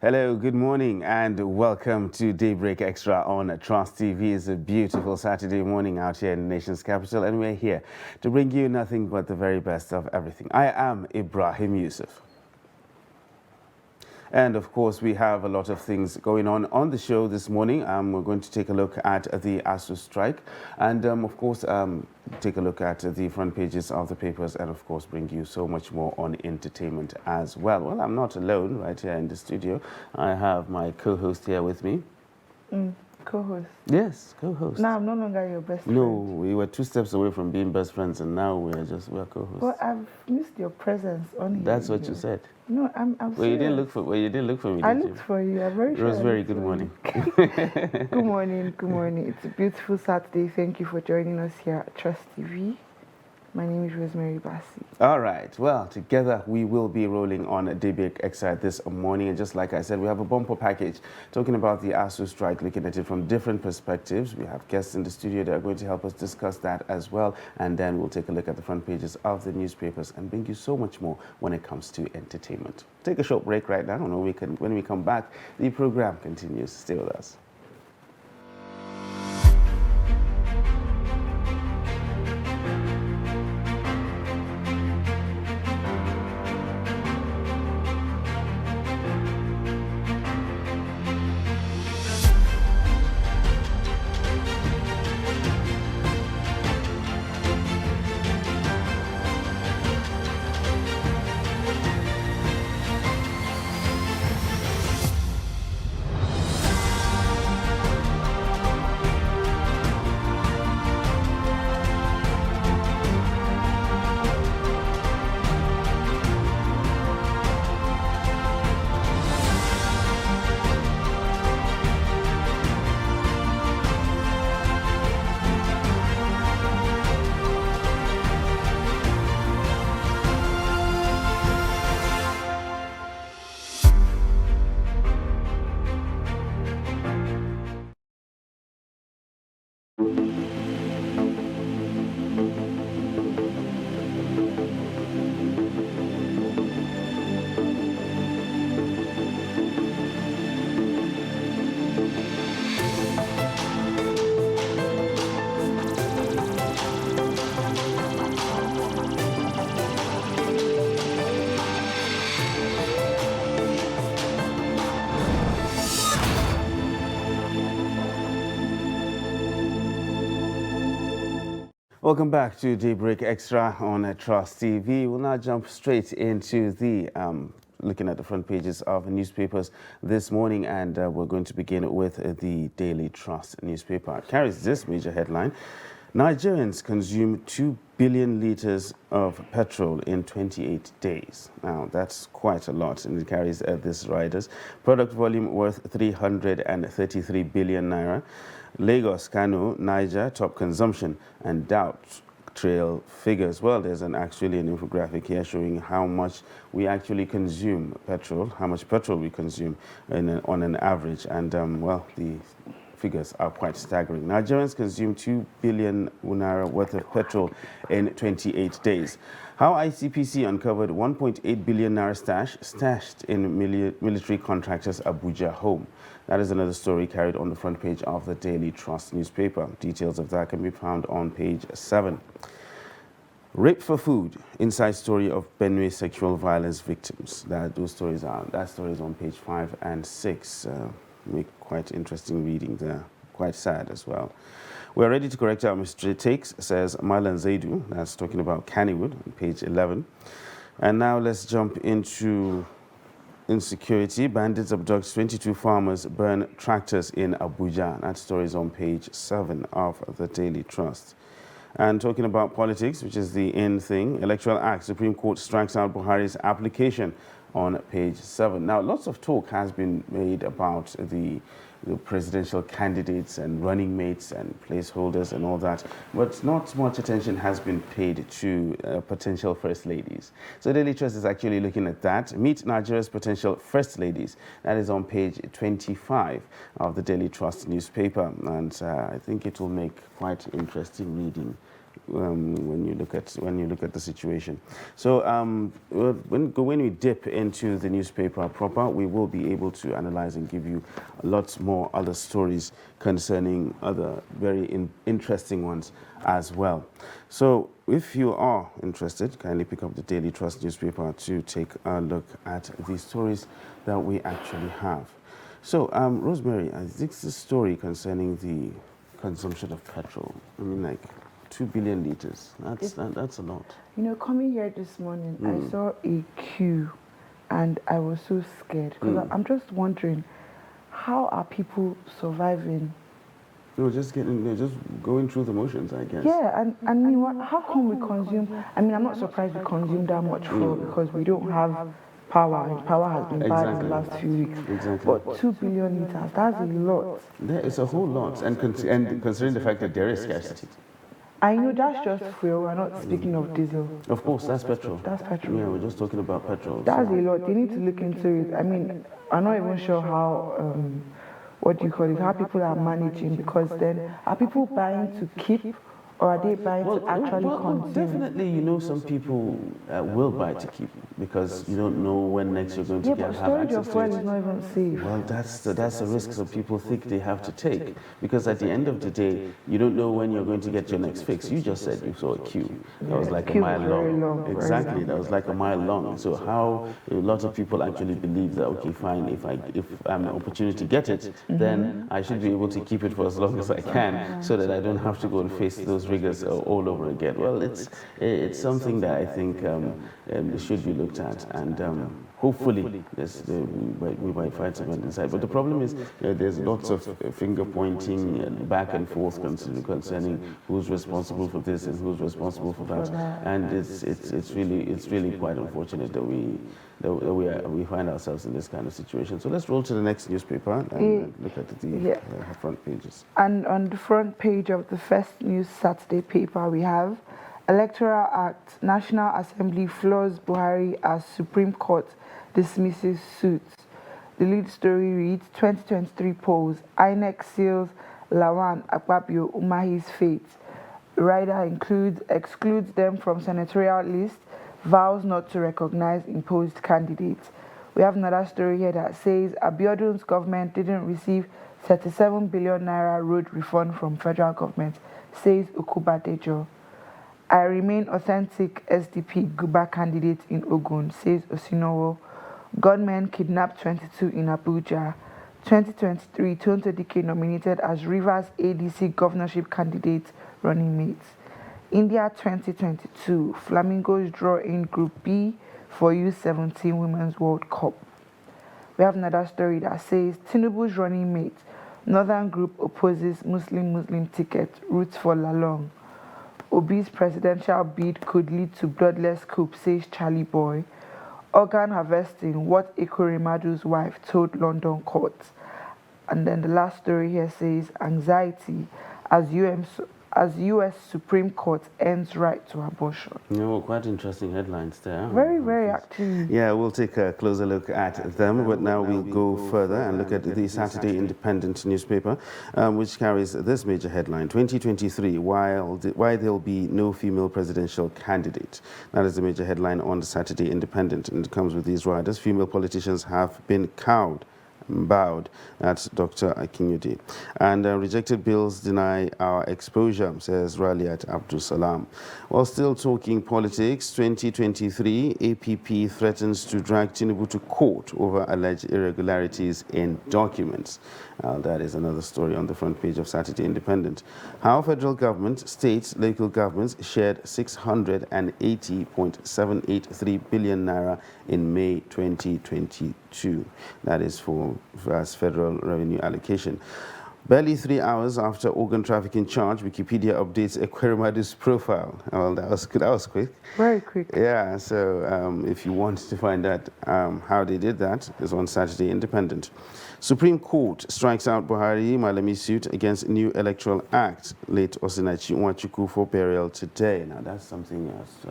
Hello, good morning, and welcome to Daybreak Extra on Trust TV. It's a beautiful Saturday morning out here in the nation's capital, and we're here to bring you nothing but the very best of everything. I am Ibrahim Yusuf. And of course, we have a lot of things going on the show this morning. We're going to take a look at the ASU strike and, of course, take a look at the front pages of the papers and, of course, bring you so much more on entertainment as well. Well, I'm not alone right here in the studio. I have my co-host here with me. Co-host? Yes, co-host. No, I'm no longer your best friend. No, we were 2 steps away from being best friends, and now we're co-hosts. Well, I've missed your presence on here. That's what you said. No, I'm Well, you didn't look for me. I looked for you. I'm very sure. Rosemary, good morning. Good morning. Good morning. It's a beautiful Saturday. Thank you for joining us here at Trust TV. My name is Rosemary Bassi. All right. Well, together we will be rolling on Daybreak Extra this morning. And just like I said, we have a bumper package talking about the ASU strike, looking at it from different perspectives. We have guests in the studio that are going to help us discuss that as well. And then we'll take a look at the front pages of the newspapers and bring you so much more when it comes to entertainment. Take a short break right now. And when we come back, the program continues. Stay with us. Welcome back to Daybreak Extra on Trust TV. We'll now jump straight into the looking at the front pages of newspapers this morning, and we're going to begin with the Daily Trust newspaper. It carries this major headline: Nigerians consume 2 billion liters of petrol in 28 days. Now, that's quite a lot, and it carries this riders. Product volume worth 333 billion naira. Lagos, Kano, Niger, top consumption, and doubt trail figures. Well, there's actually an infographic here showing how much we actually consume petrol, how much petrol we consume on an average, and well, the figures are quite staggering. Nigerians consume 2 billion naira worth of petrol in 28 days. How ICPC uncovered 1.8 billion naira stashed in military contractors' Abuja home. That is another story carried on the front page of the Daily Trust newspaper. Details of that can be found on page 7. Rape for food, inside story of Benue sexual violence victims. That story is on page 5 and 6. Make quite interesting reading there. Quite sad as well. We're ready to correct our mistakes, says Marlon Zaidu. That's talking about Kannywood on page 11. And now let's jump into insecurity. Bandits abduct 22 farmers, burn tractors in Abuja. That story is on page 7 of the Daily Trust. And talking about politics, which is the in thing, Electoral Act, Supreme Court strikes out Buhari's application on page 7. Now, lots of talk has been made about the presidential candidates and running mates and placeholders and all that, but not much attention has been paid to potential first ladies. So Daily Trust is actually looking at that. Meet Nigeria's potential first ladies. That is on page 25 of the Daily Trust newspaper, and I think it will make quite interesting reading when you look at the situation. So when we dip into the newspaper proper, we will be able to analyze and give you lots more other stories concerning other very interesting ones as well. So if you are interested, kindly pick up the Daily Trust newspaper to take a look at the stories that we actually have. So, Rosemary, I think this story concerning the consumption of petrol. I mean, like 2 billion liters. That's a lot. You know, coming here this morning, I saw a queue, and I was so scared because I'm just wondering, how are people surviving? They're just going through the motions, I guess. Yeah, and you know what, how come we consume? I mean, I'm not surprised we consume that much fuel because we don't have power. And power has been bad in the last few weeks. Exactly. But 2 billion liters, that's a lot. It's a whole lot, and considering the fact that there is scarcity. I know that's just fuel. We're not speaking of diesel. Of course, that's petrol. That's petrol. Yeah, we're just talking about petrol. That's a lot. They need to look into it. I mean, I'm not even sure how, what do you call it, how people are managing, because then are people buying to keep, or are they buying to actually consume? Definitely, you know, some people will buy to keep because you don't know when next you're going to Yeah, have but storage access of to fuel it. is not even safe. Well, that's a risk that people think they have to take because at the end of the day, you don't know when you're going to get your next fix. You just said you saw a queue that was like a queue mile was very long. long, very Exactly, long. that was like a mile long. So how a lot of people actually believe that okay, fine, if I'm an opportunity to get it, then I should be able to keep it for as long as I can, so that I don't have to go and face those rigors all over again. Well, it's something that I think should be looked at, and hopefully we might find something inside. But the problem is there's lots of finger pointing and back and forth concerning who's responsible for this and who's responsible for that, and it's really quite unfortunate that we find ourselves in this kind of situation. So let's roll to the next newspaper and look at the front pages. And on the front page of the First News Saturday paper, we have Electoral Act, National Assembly floors Buhari as Supreme Court dismisses suits. The lead story reads, 2023 polls, INEC seals Lawan Akpabio Umahi's fate. Rider excludes them from senatorial list, vows not to recognize imposed candidates. We have another story here that says Abiodun's government didn't receive 37 billion naira road refund from federal government, says Ukubadejo. I remain authentic SDP Guba candidate in Ogun, says Osinowo. Gunmen kidnapped 22 in Abuja. 2023, Tonto Dike nominated as Rivers ADC governorship candidate running mates. India 2022, Flamingos draw in Group B for U17 Women's World Cup. We have another story that says Tinubu's running mate, Northern Group opposes Muslim ticket, roots for Lalong. Obi's presidential bid could lead to bloodless coup, says Charlie Boy. Organ harvesting, what Ekoremadu's wife told London courts. And then the last story here says anxiety as US Supreme Court ends right to abortion. Quite interesting headlines there. Very, very actually. Yeah, we'll take a closer look at them, but now we'll go further and look at the Saturday Independent newspaper, which carries this major headline, 2023, why there'll be no female presidential candidate. That is the major headline on the Saturday Independent, and it comes with these riders. Female politicians have been cowed. Bowed at Dr. Akinyude. And rejected bills deny our exposure, says Raliat Abdul Salam. While still talking politics, 2023, APP threatens to drag Tinubu to court over alleged irregularities in documents. That is another story on the front page of Saturday Independent. How federal government, states, local governments shared 680.783 billion naira in May 2022. That is as federal revenue allocation. Barely 3 hours after organ trafficking charge, Wikipedia updates Ekweremadu's profile. Well, that was quick. Very quick. Yeah, so if you want to find out how they did that, it's on Saturday Independent. Supreme Court strikes out Buhari Malami suit against new Electoral Act. Late Osinachi Nwachukwu for burial today. Now that's something else.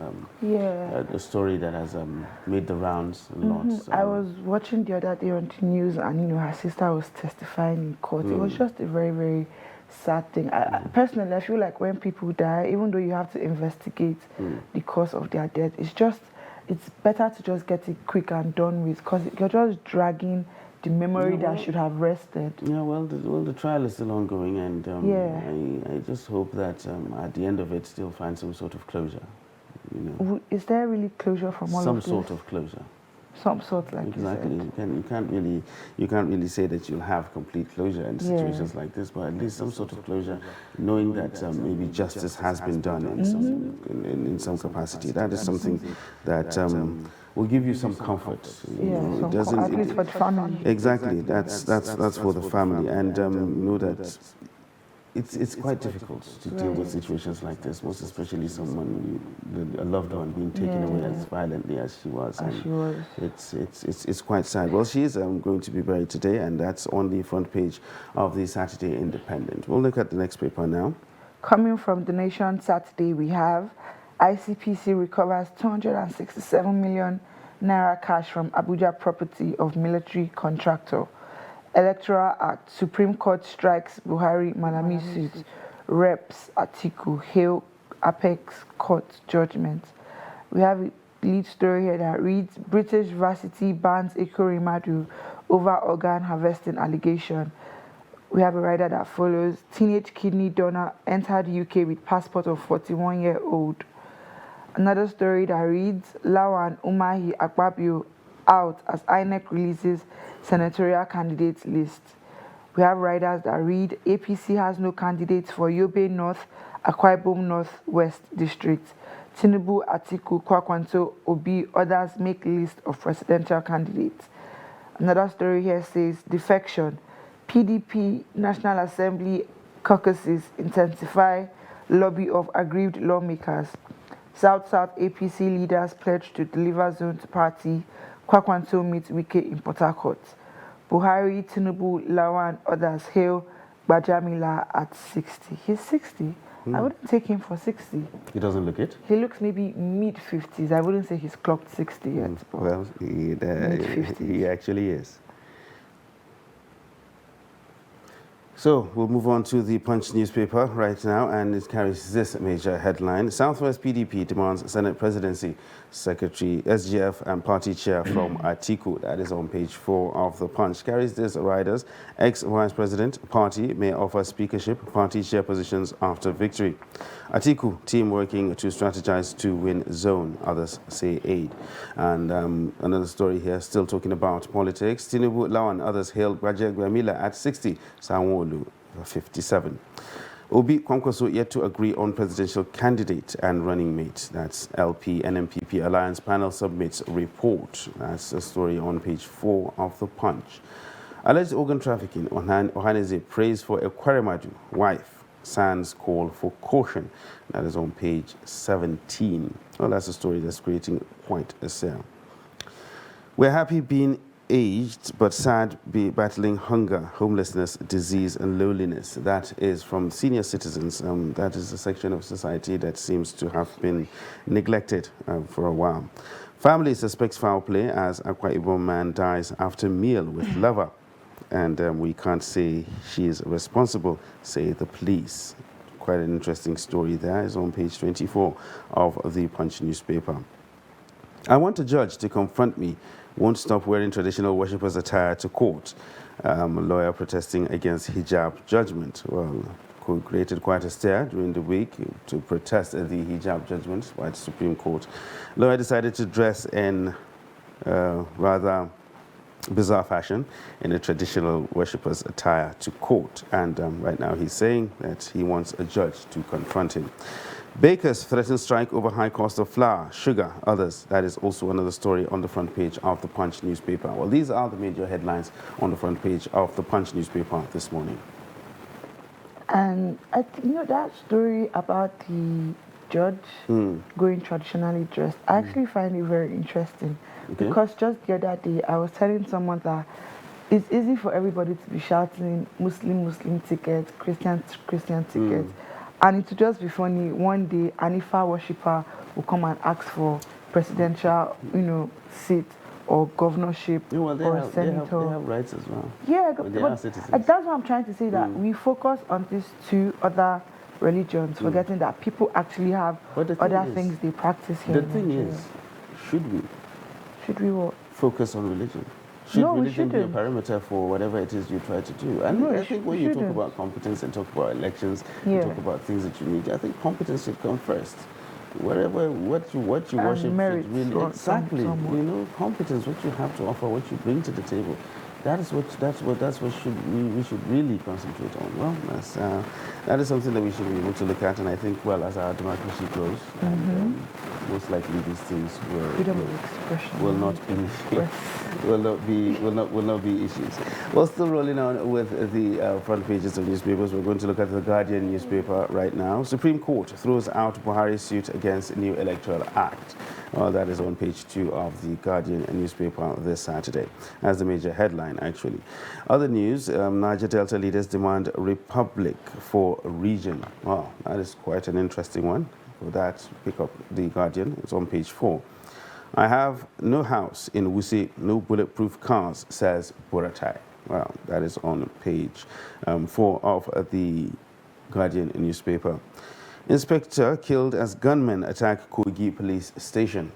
A story that has made the rounds a lot. I was watching the other day on the news, and her sister was testifying in court. It was just a very, very sad thing. Personally, I feel like when people die, even though you have to investigate the cause of their death, it's better to just get it quick and done with, because you're just dragging the memory that should have rested. Yeah, well, the trial is still ongoing, and I just hope that at the end of it, they'll find some sort of closure. You know, Is there really closure from all of this? some sort of closure. Some sort, like Exactly. you said. You can't really say that you'll have complete closure in situations like this, but at least some sort of closure, knowing that maybe justice has been done in some capacity. That is something that will give you some comfort. At least for the family. Exactly. That's for the family, and know that it's quite difficult to deal with situations like this, most especially someone, a loved one, being taken away as violently as she was. It's quite sad. Well, she is going to be buried today, and that's on the front page of the Saturday Independent. We'll look at the next paper now. Coming from The Nation Saturday, we have ICPC recovers 267 million naira cash from Abuja property of military contractor. Electoral Act, Supreme Court strikes Buhari Malami suit, reps Atiku hail Apex Court judgment. We have a lead story here that reads, British varsity bans Ekorimadu over organ harvesting allegation. We have a rider that follows, teenage kidney donor entered UK with passport of 41-year-old. Another story that reads, Lawan Umahi Akpabio out as INEC releases senatorial candidates list. We have riders that read, APC has no candidates for Yobe North, Akwa Ibom North West District. Tinubu, Atiku, Kwakwanto, Obi, others make list of presidential candidates. Another story here says, defection. PDP National Assembly caucuses intensify lobby of aggrieved lawmakers. South-South APC leaders pledge to deliver zone to party. Kwakwanto meets Wike in Port Harcourt. Buhari, Tinubu, Lawan, others hail Bajamila at 60. He's 60. I wouldn't take him for 60. He doesn't look it? He looks maybe mid-50s. I wouldn't say he's clocked 60 yet. Well, he actually is. So we'll move on to the Punch newspaper right now, and it carries this major headline. Southwest PDP demands Senate presidency, Secretary, SGF and party chair from Atiku. That is on page 4 of the Punch. Carries this riders, ex-vice president, party may offer speakership, party chair positions after victory. Atiku, team working to strategize to win zone, others say aid. And another story here, still talking about politics. Tinubu, Lawan, others hail Gwamila at 60, Sanwo-Olu 57. Obi Kwankwaso yet to agree on presidential candidate and running mate. That's LP NMPP Alliance panel submits report. That's a story on page 4 of the Punch. Alleged organ trafficking, Ohaneze prays for Ekweremadu, wife. Sans call for caution. That is on page 17. Well, that's a story that's creating quite a sale. We're happy being aged, but sad be battling hunger, homelessness, disease, and loneliness. That is from senior citizens. That is a section of society that seems to have been neglected for a while. Family suspects foul play as Akwa Ibom man dies after meal with lover. And we can't say she is responsible, say the police. Quite an interesting story there. Is on page 24 of the Punch newspaper. I want a judge to confront me, won't stop wearing traditional worshippers' attire to court. A lawyer protesting against hijab judgment. Well, created quite a stir during the week to protest the hijab judgment by the Supreme Court. Lawyer decided to dress in rather bizarre fashion in a traditional worshippers' attire to court. And right now he's saying that he wants a judge to confront him. Bakers threaten strike over high cost of flour, sugar, others. That is also another story on the front page of the Punch newspaper. Well, these are the major headlines on the front page of the Punch newspaper this morning. And that story about the judge going traditionally dressed, I actually find it very interesting. Okay. Because just the other day, I was telling someone that it's easy for everybody to be shouting Muslim tickets, Christian tickets. And it would just be funny, one day an Ifa worshipper will come and ask for presidential, seat or governorship Yeah, well, or senator. they have rights as well. Yeah, But they but are citizens. that's what I'm trying to say, that we focus on these two other religions, forgetting that people actually have other things they practice here. The thing is, should we what? focus on religion? Should No, we religion be a shouldn't. parameter for whatever it is you try to do? And No, I think when you talk shouldn't. about competence and talk about elections, Yeah. and talk about things that you need, I think competence should come first. Whatever what you worship merits should really exactly. someone. You know, competence, what you have to offer, what you bring to the table. That's what we should really concentrate on. Well, that is something that we should be able to look at, and I think, well, as our democracy grows, and, most likely these things Freedom of expression will not be issues. Well, still rolling on with the front pages of newspapers. We're going to look at the Guardian newspaper right now. Supreme Court throws out Buhari's suit against new Electoral Act. Well, that is on page 2 of the Guardian newspaper this Saturday, as the major headline, actually. Other news, Niger Delta leaders demand republic for region. Wow, that is quite an interesting one. For that, pick up the Guardian. It's on page 4. I have no house in Wuse, no bulletproof cars, says Buratai. Well, that is on page 4 of the Guardian newspaper. Inspector killed as gunmen attack Kogi police station.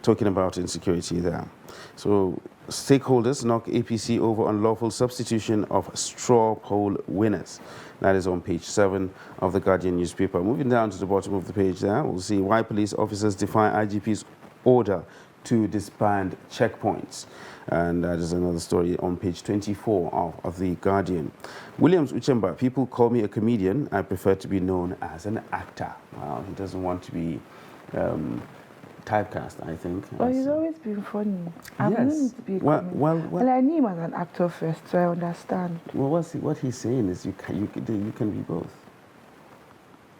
Talking about insecurity there. So, stakeholders knock APC over unlawful substitution of straw poll winners. That is on page 7 of the Guardian newspaper. Moving down to the bottom of the page there, we'll see why police officers defy IGP's order to disband checkpoints. And that is another story on page 24 of the Guardian. Williams Uchemba, people call me a comedian. I prefer to be known as an actor. Wow, he doesn't want to be typecast, I think. But he's always been funny. I've known him to be a comedian. Well, I knew him as an actor first, so I understand. Well, what he's saying is you can be both.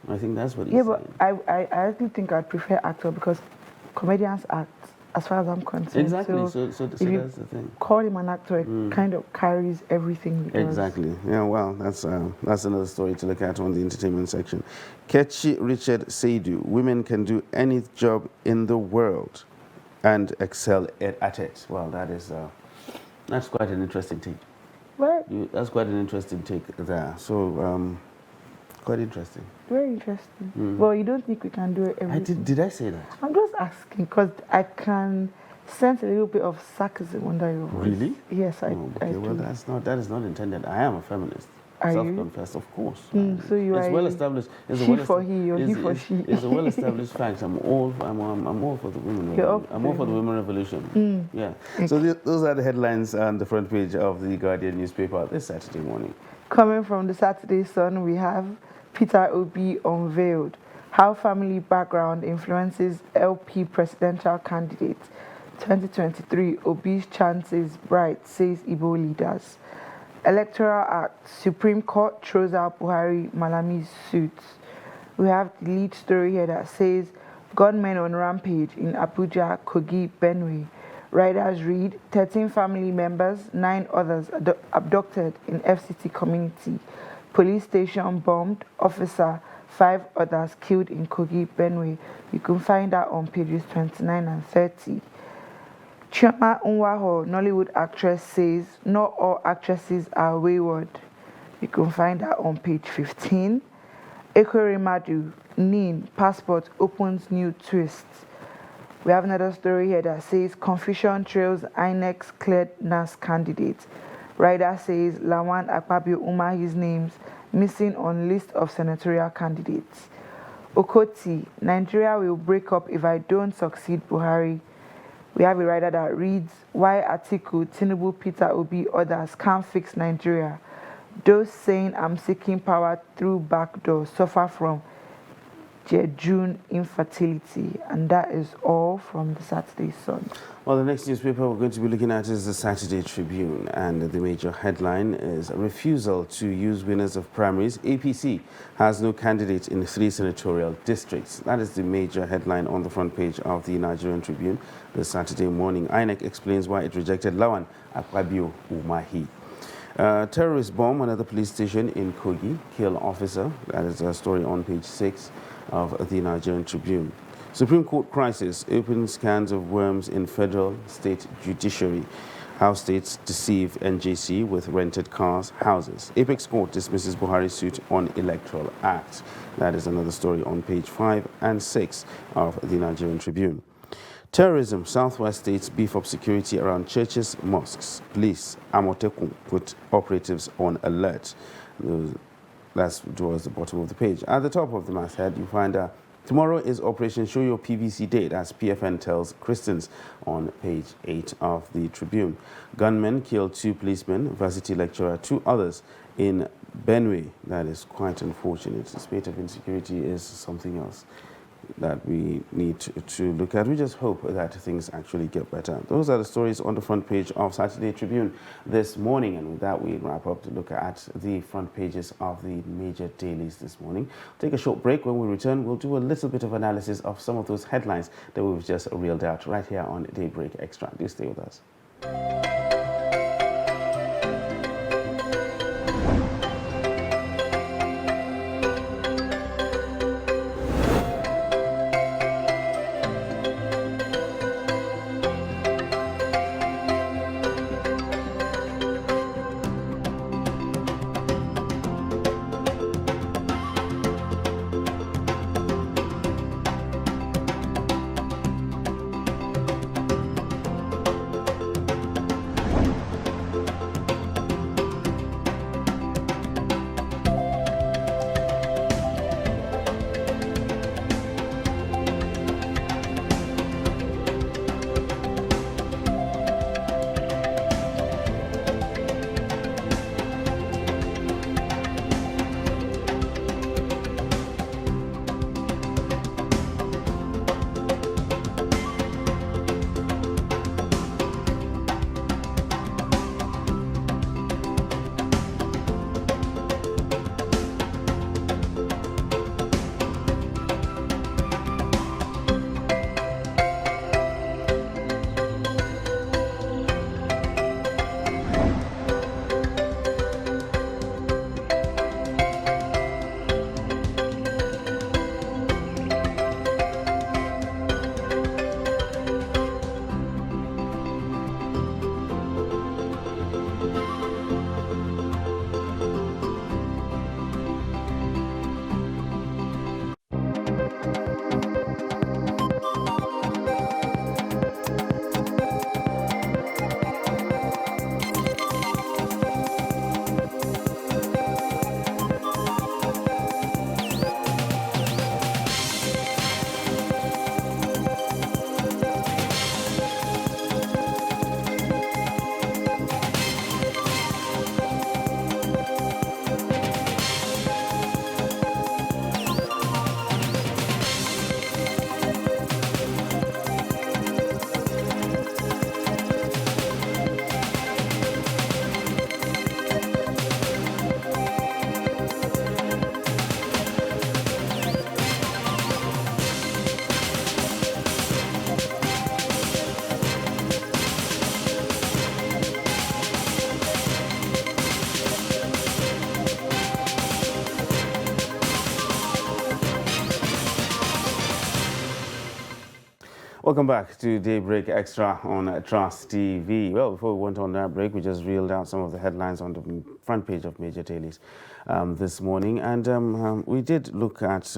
I think that's what he's saying. Yeah, but I actually think I'd prefer actor because comedians act, as far as I'm concerned. Exactly. So if you that's the thing. Call him an actor, it kind of carries everything he does. Exactly. Yeah. Well, that's another story to look at on the entertainment section. Ketchi Richard Seidu: women can do any job in the world, and excel at it. Well, that's quite an interesting take. What? That's quite an interesting take there. So, quite interesting. Very interesting. Well, you don't think we can do it everything? Did I say that? I'm just asking because I can sense a little bit of sarcasm under your voice. Really? Yes, I okay, do. well, that is not intended. I am a feminist. Are you? Self-confessed, of course. So you it's are well established. It's she for he or he for she. It's a well-established fact. I'm all for the women. I'm all for the women revolution. Yeah. Okay. So those are the headlines on the front page of the Guardian newspaper this Saturday morning. Coming from the Saturday Sun, we have Peter Obi unveiled how family background influences LP presidential candidate. 2023, Obi's chances bright, says Igbo leaders. Electoral Act, Supreme Court throws out Buhari Malami's suits. We have the lead story here that says gunmen on rampage in Abuja, Kogi, Benue. Riders read 13 family members, 9 others abducted in FCT community. Police station bombed, officer, 5 others killed in Kogi, Benue. You can find that on pages 29 and 30. Chioma Nwaho, Nollywood actress, says not all actresses are wayward. You can find that on page 15. Ekwere Madu, NIN, passport opens new twist. We have another story here that says confusion trails INEC's cleared NAS candidate. Rider says Lawan Akpabio Umahi's names missing on list of senatorial candidates. Okoti, Nigeria will break up if I don't succeed Buhari. We have a rider that reads, why Atiku, Tinubu, Peter Obi, others can't fix Nigeria. Those saying I'm seeking power through backdoor suffer from Jejune infertility. And that is all from the Saturday Sun. Well, the next newspaper we're going to be looking at is the Saturday Tribune, and the major headline is a refusal to use winners of primaries. APC has no candidate in 3 senatorial districts. That is the major headline on the front page of the Nigerian Tribune this Saturday morning. INEC explains why it rejected Lawan Akpabio Umahi. Terrorist bomb another police station in Kogi, kill officer. That is a story on page 6 of the Nigerian Tribune. Supreme Court crisis opens cans of worms in federal state judiciary. How states deceive NJC with rented cars, houses. Apex Court dismisses Buhari suit on Electoral Act. That is another story on page 5 and 6 of the Nigerian Tribune. Terrorism. Southwest states beef up security around churches, mosques. Police, Amotekun, put operatives on alert. That's towards the bottom of the page. At the top of the masthead, you find tomorrow is Operation Show Your PVC Date, as PFN tells Christians on page 8 of the Tribune. Gunmen killed 2 policemen, varsity lecturer, 2 others in Benue. That is quite unfortunate. The state of insecurity is something else that we need to look at. We just hope that things actually get better. Those are the stories on the front page of Saturday Tribune this morning, and with that we wrap up to look at the front pages of the major dailies this morning. Take a short break. When we return, we'll do a little bit of analysis of some of those headlines that we've just reeled out right here on Daybreak Extra. Do stay with us. Welcome back to Daybreak Extra on Trust TV. Well, before we went on that break, we just reeled out some of the headlines on the front page of major dailies this morning. And we did look at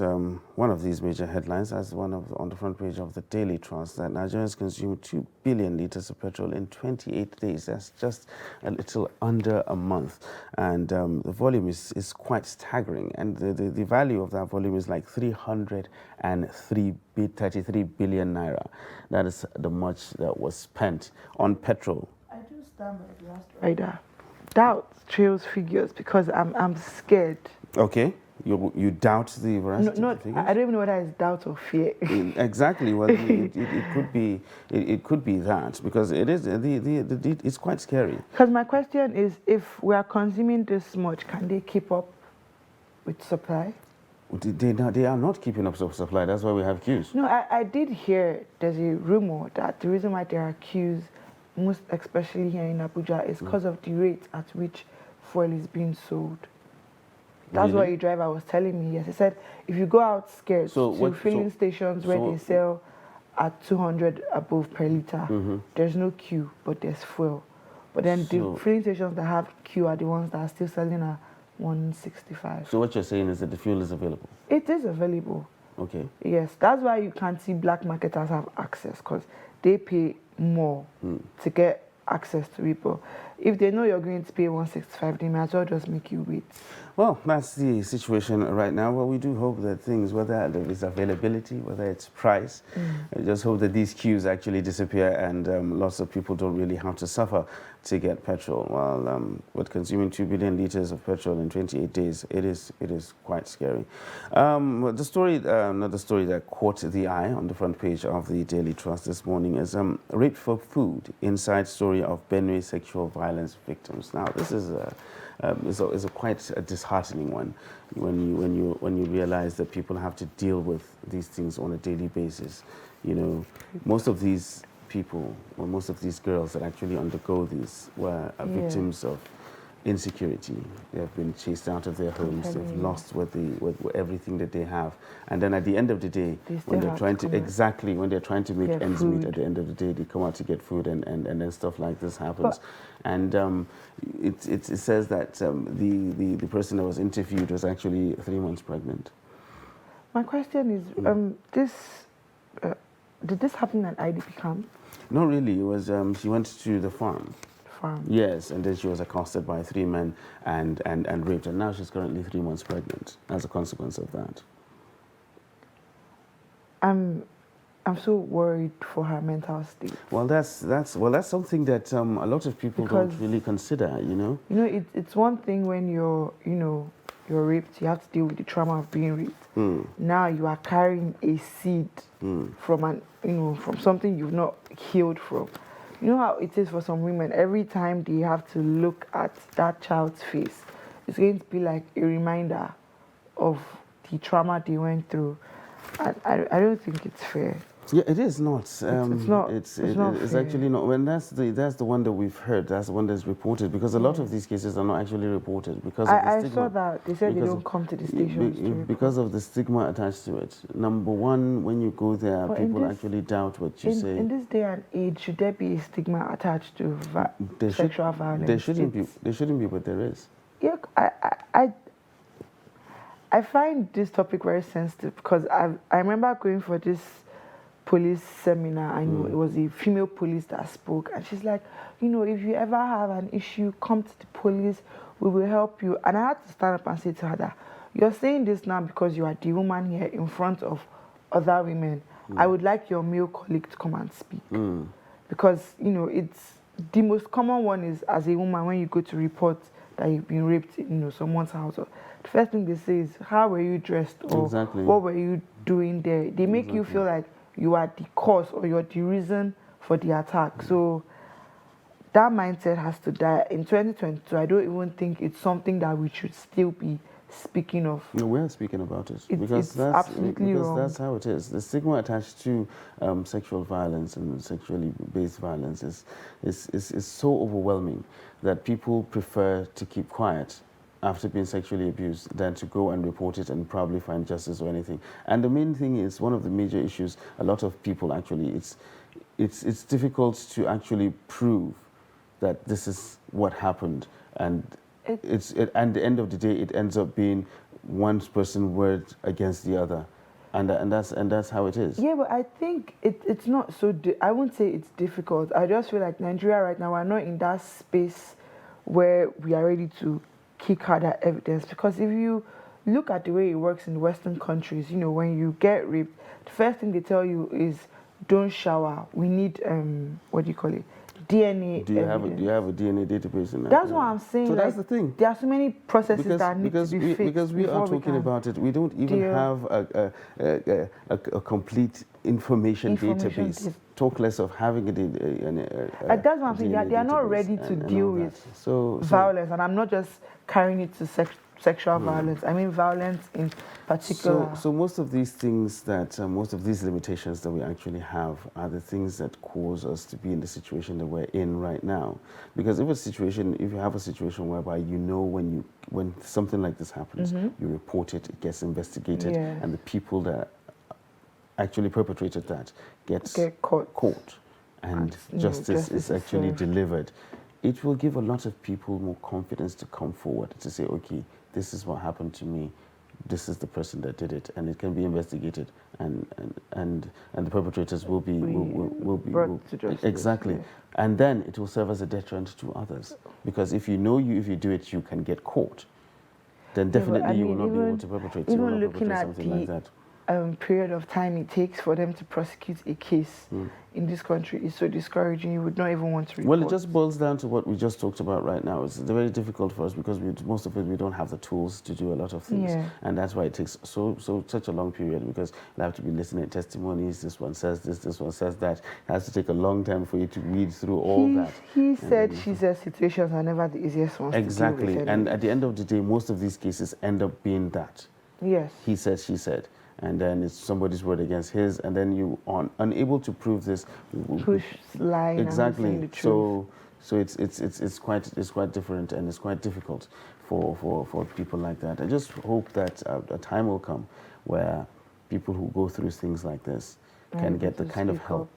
one of these major headlines as on the front page of the Daily Trust, that Nigerians consumed 2 billion litres of petrol in 28 days. That's just a little under a month. And the volume is quite staggering. And the value of that volume is like 33 billion naira. That is the much that was spent on petrol. I do stand by the last rider. Doubt trails figures because I'm scared. Okay, you doubt the veracity of the figures? I don't even know whether it's doubt or fear. Exactly. Well, it could be that, because it is it's quite scary. Because my question is, if we are consuming this much, can they keep up with supply? They are not keeping up with supply. That's why we have queues. No, I did hear there's a rumor that the reason why there are queues, most especially here in Abuja, is because of the rate at which fuel is being sold. That's what Really? a driver was telling me. Yes, he said if you go out scared So to what? filling stations where so they sell at 200 above per liter, there's no queue, but there's fuel. But then the So, filling stations that have queue are the ones that are still selling at 165. so what you're saying is that the fuel is available. It is available. Okay. Yes, that's why you can't see black marketers have access because they pay more to get access to people. If they know you're going to pay 165, they might as well just make you wait. Well, that's the situation right now. Well, we do hope that things, whether there is availability, whether it's price, I just hope that these queues actually disappear and lots of people don't really have to suffer to get petrol. While with consuming 2 billion liters of petrol in 28 days, it is quite scary. The story, not the story that caught the eye on the front page of the Daily Trust this morning is rape for food, inside story of Benue sexual violence victims. Now, this is is a quite a disheartening one when you realize that people have to deal with these things on a daily basis. You know, most of these people, or most of these girls that actually undergo these were victims of insecurity. They have been chased out of their homes. They've lost with everything that they have, and then at the end of the day, when they're trying to when they're trying to make ends meet, at the end of the day, they come out to get food, and then stuff like this happens. And it says that the person that was interviewed was actually 3 months pregnant. My question is, did this happen at IDP camp? No, really. It was she went to the farm. Yes, and then she was accosted by 3 men and raped, and now she's currently 3 months pregnant as a consequence of that. I'm so worried for her mental state. Well, that's something that a lot of people don't really consider. You know. You know, it's one thing when you're raped, you have to deal with the trauma of being raped. Now you are carrying a seed from from something you've not healed from. You know how it is for some women, every time they have to look at that child's face, it's going to be like a reminder of the trauma they went through. I don't think it's fair. Yeah, it is not. It's not. It's actually not. When that's the one that we've heard. That's the one that's reported, because a lot of these cases are not actually reported because of the stigma. I saw that they said they don't come to the stations because of the stigma attached to it. Number one, when you go there, people actually doubt what you say. In this day and age, should there be a stigma attached to sexual violence? There shouldn't be. There shouldn't be, but there is. Yeah, I find this topic very sensitive because I remember going for this police seminar, and it was a female police that spoke, and she's like, if you ever have an issue, come to the police, we will help you. And I had to stand up and say to her that you're saying this now because you are the woman here in front of other women. I would like your male colleague to come and speak, because it's the most common one is, as a woman, when you go to report that you've been raped in someone's house, the first thing they say is, how were you dressed, or what were you doing there? They make you feel like you are the cause or you're the reason for the attack. So that mindset has to die. In 2022, I don't even think it's something that we should still be speaking of. No, we're speaking about it. Because that's absolutely wrong. That's how it is. The stigma attached to sexual violence and sexually based violence is so overwhelming that people prefer to keep quiet after being sexually abused than to go and report it and probably find justice or anything. And the main thing is, one of the major issues, a lot of people actually, it's difficult to actually prove that this is what happened, and at the end of the day, it ends up being one person's word against the other, and that's how it is. Yeah, but I think it's not so. I wouldn't say it's difficult. I just feel like Nigeria right now, we're not in that space where we are ready to kick out that evidence, because if you look at the way it works in Western countries, when you get raped, the first thing they tell you is don't shower. We need what do you call it? DNA. Do you have a DNA database in that? That's what I'm saying. So that's the thing. There are so many processes that need to be fixed. Because we are talking about it. We don't even have a complete information database. Talk less of having that's what I'm saying. They are not ready to deal with violence, and I'm not just carrying it to sexual violence. I mean violence in particular. So most of these things most of these limitations that we actually have are the things that cause us to be in the situation that we're in right now. Because if you have a situation whereby you know when something like this happens, you report it, it gets investigated, Yes. and the people that actually perpetrated that get caught, and justice is actually delivered, it will give a lot of people more confidence to come forward to say, okay, this is what happened to me, this is the person that did it, and it can be investigated, and the perpetrators will be brought to justice. exactly, Yeah. and then it will serve as a deterrent to others, because if you do it, you can get caught. Then definitely you will not be able to perpetrate. You will not Looking perpetrate at something like that. Period of time it takes for them to prosecute a case in this country is so discouraging. You would not even want to report. Well, it just boils down to what we just talked about right now. It's very difficult for us because most of it we don't have the tools to do a lot of things, and that's why it takes such a long period, because you have to be listening to testimonies. This one says this one says that. It has to take a long time for you to read through all that. He said, she said, situations are never the easiest ones exactly, to deal with. And at the end of the day, most of these cases end up being that. Yes. He said, she said. And then it's somebody's word against his, and then you are unable to prove this. Push line. Exactly. And the truth. So it's quite different, and it's quite difficult for people like that. I just hope that a time will come where people who go through things like this can get the kind of help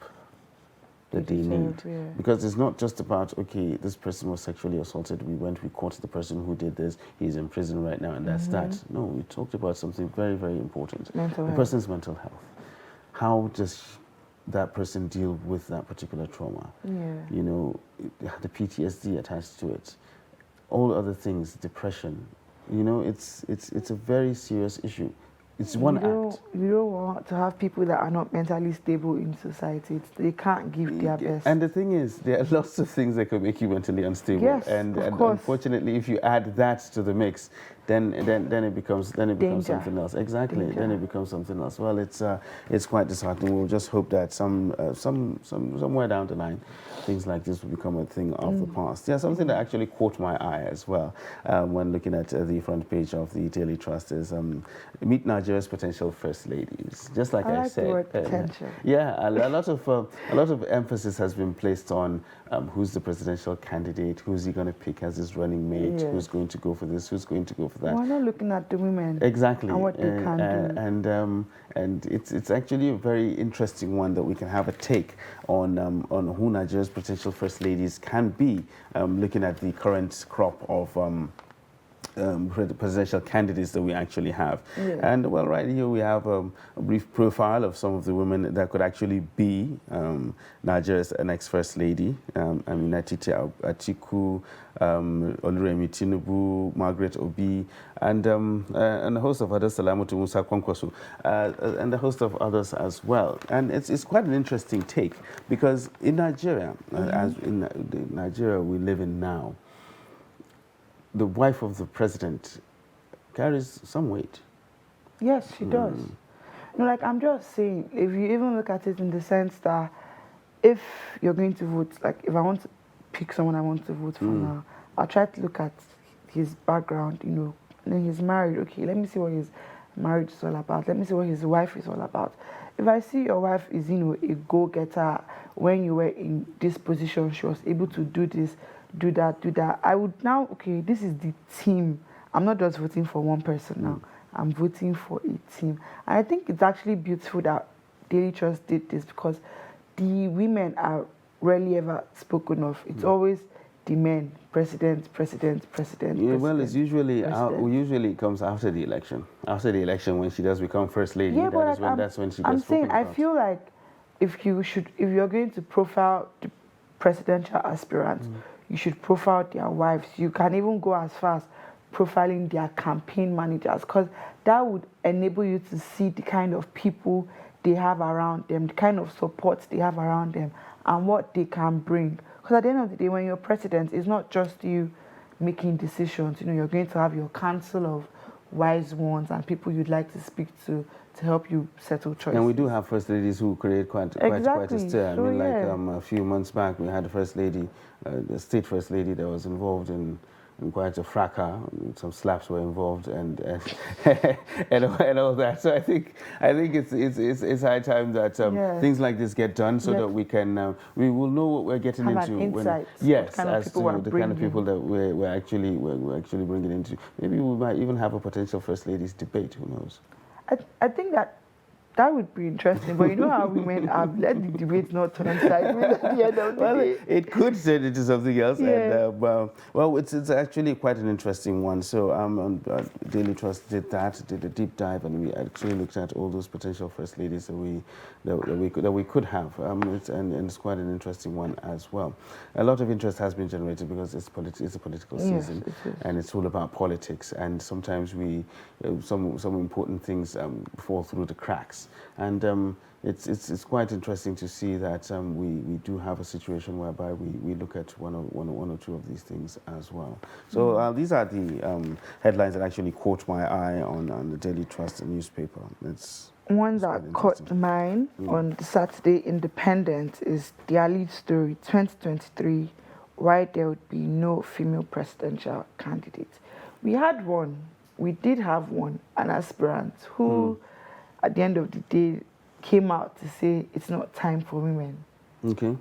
that they need. Yeah. Because it's not just about, okay, this person was sexually assaulted, we caught the person who did this, he's in prison right now, and that's that. No, we talked about something very, very important. The person's mental health. How does that person deal with that particular trauma? Yeah. You know, the PTSD attached to it. All other things, depression. You know, it's a very serious issue. It's one act. You don't want to have people that are not mentally stable in society. They can't give their best. And the thing is, there are lots of things that can make you mentally unstable. Yes, and of course. Unfortunately, if you add that to the mix, then it becomes something else. Exactly. Danger. Then it becomes something else. Well, it's quite disheartening. We'll just hope that somewhere down the line, things like this will become a thing of the past. Yeah, something that actually caught my eye as well when looking at the front page of the Daily Trust is meet Nigeria's potential first ladies. Just like I said, the word potential. Yeah, a lot of emphasis has been placed on who's the presidential candidate, who's he going to pick as his running mate, who's going to go for this, who's going to go for that. We're not looking at the women. Exactly. And what they can do. And it's actually a very interesting one that we can have a take on who Nigeria's potential first ladies can be, looking at the current crop of presidential candidates that we actually have. Yeah. And well, right here we have a brief profile of some of the women that could actually be Nigeria's next first lady. Amina Titi Atiku, Oluremi Tinubu, Margaret Obi, and a host of others, Salamatu Musa Kwankwaso, and a host of others as well. And it's quite an interesting take, because in Nigeria, as in the Nigeria we live in now, the wife of the president carries some weight. Yes, she does. No, like I'm just saying, if you even look at it in the sense that if you're going to vote, like if I want to pick someone I want to vote for now, I'll try to look at his background, you know, and then he's married. Okay, let me see what his marriage is all about. Let me see what his wife is all about. If I see your wife is, you know, a go-getter, when you were in this position, she was able to do this, do that, I would now, okay, this is the team. I'm not just voting for one person now. I'm voting for a team. And I think it's actually beautiful that Daily Trust did this, because the women are rarely ever spoken of. It's always the men, president. Yeah, well, it's usually usually comes after the election. After the election, when she does become first lady, yeah, that's when she gets I'm saying, spoken about. I feel like if you're going to profile the presidential aspirants, you should profile their wives. You can even go as far as profiling their campaign managers, because that would enable you to see the kind of people they have around them, the kind of support they have around them, and what they can bring. Because at the end of the day, when you're president, it's not just you making decisions. You know, you're going to have your council of wise ones and people you'd like to speak to help you settle choices. And we do have first ladies who create quite a stir. I mean, like a few months back, we had a first lady, the state first lady that was involved in quite a fracas. Some slaps were involved, and all that. So I think it's high time that things like this get done, so that we can we will know what we're getting have into. An insight Yes, kind of as to the kind of people that we're actually bringing into. Maybe we might even have a potential First Ladies debate. Who knows? I think that would be interesting, but you know how women have let the debate not turn sideways at the end of the day. It could turn into something else. Yeah. And, well, it's actually quite an interesting one. So Daily Trust did a deep dive, and we actually looked at all those potential First Ladies that we could have. And it's quite an interesting one as well. A lot of interest has been generated because it's a political season, and it's all about politics. And sometimes some important things fall through the cracks. And it's quite interesting to see that we do have a situation whereby we look at one or two of these things as well. So these are the headlines that actually caught my eye on the Daily Trust newspaper. One that caught mine on the Saturday Independent is their lead story, 2023, why there would be no female presidential candidate. We did have one, an aspirant who, at the end of the day, came out to say it's not time for women. Okay.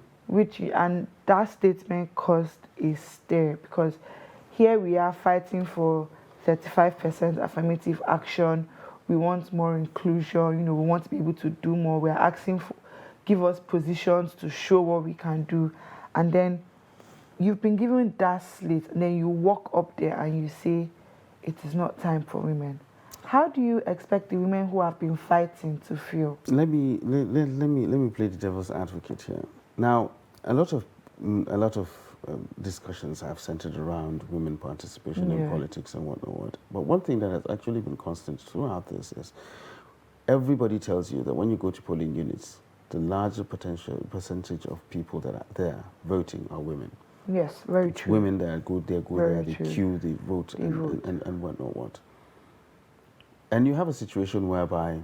And that statement caused a stir, because here we are fighting for 35% affirmative action. We want more inclusion. We want to be able to do more. We're asking for, give us positions to show what we can do. And then you've been given that slate, and then you walk up there and you say it is not time for women. How do you expect the women who have been fighting to feel? Let me play the devil's advocate here. Now, a lot of discussions have centered around women participation in politics and whatnot. But one thing that has actually been constant throughout this is everybody tells you that when you go to polling units, the larger percentage of people that are there voting are women. Yes, very true. Women that go there, they queue, they vote, and whatnot. And you have a situation whereby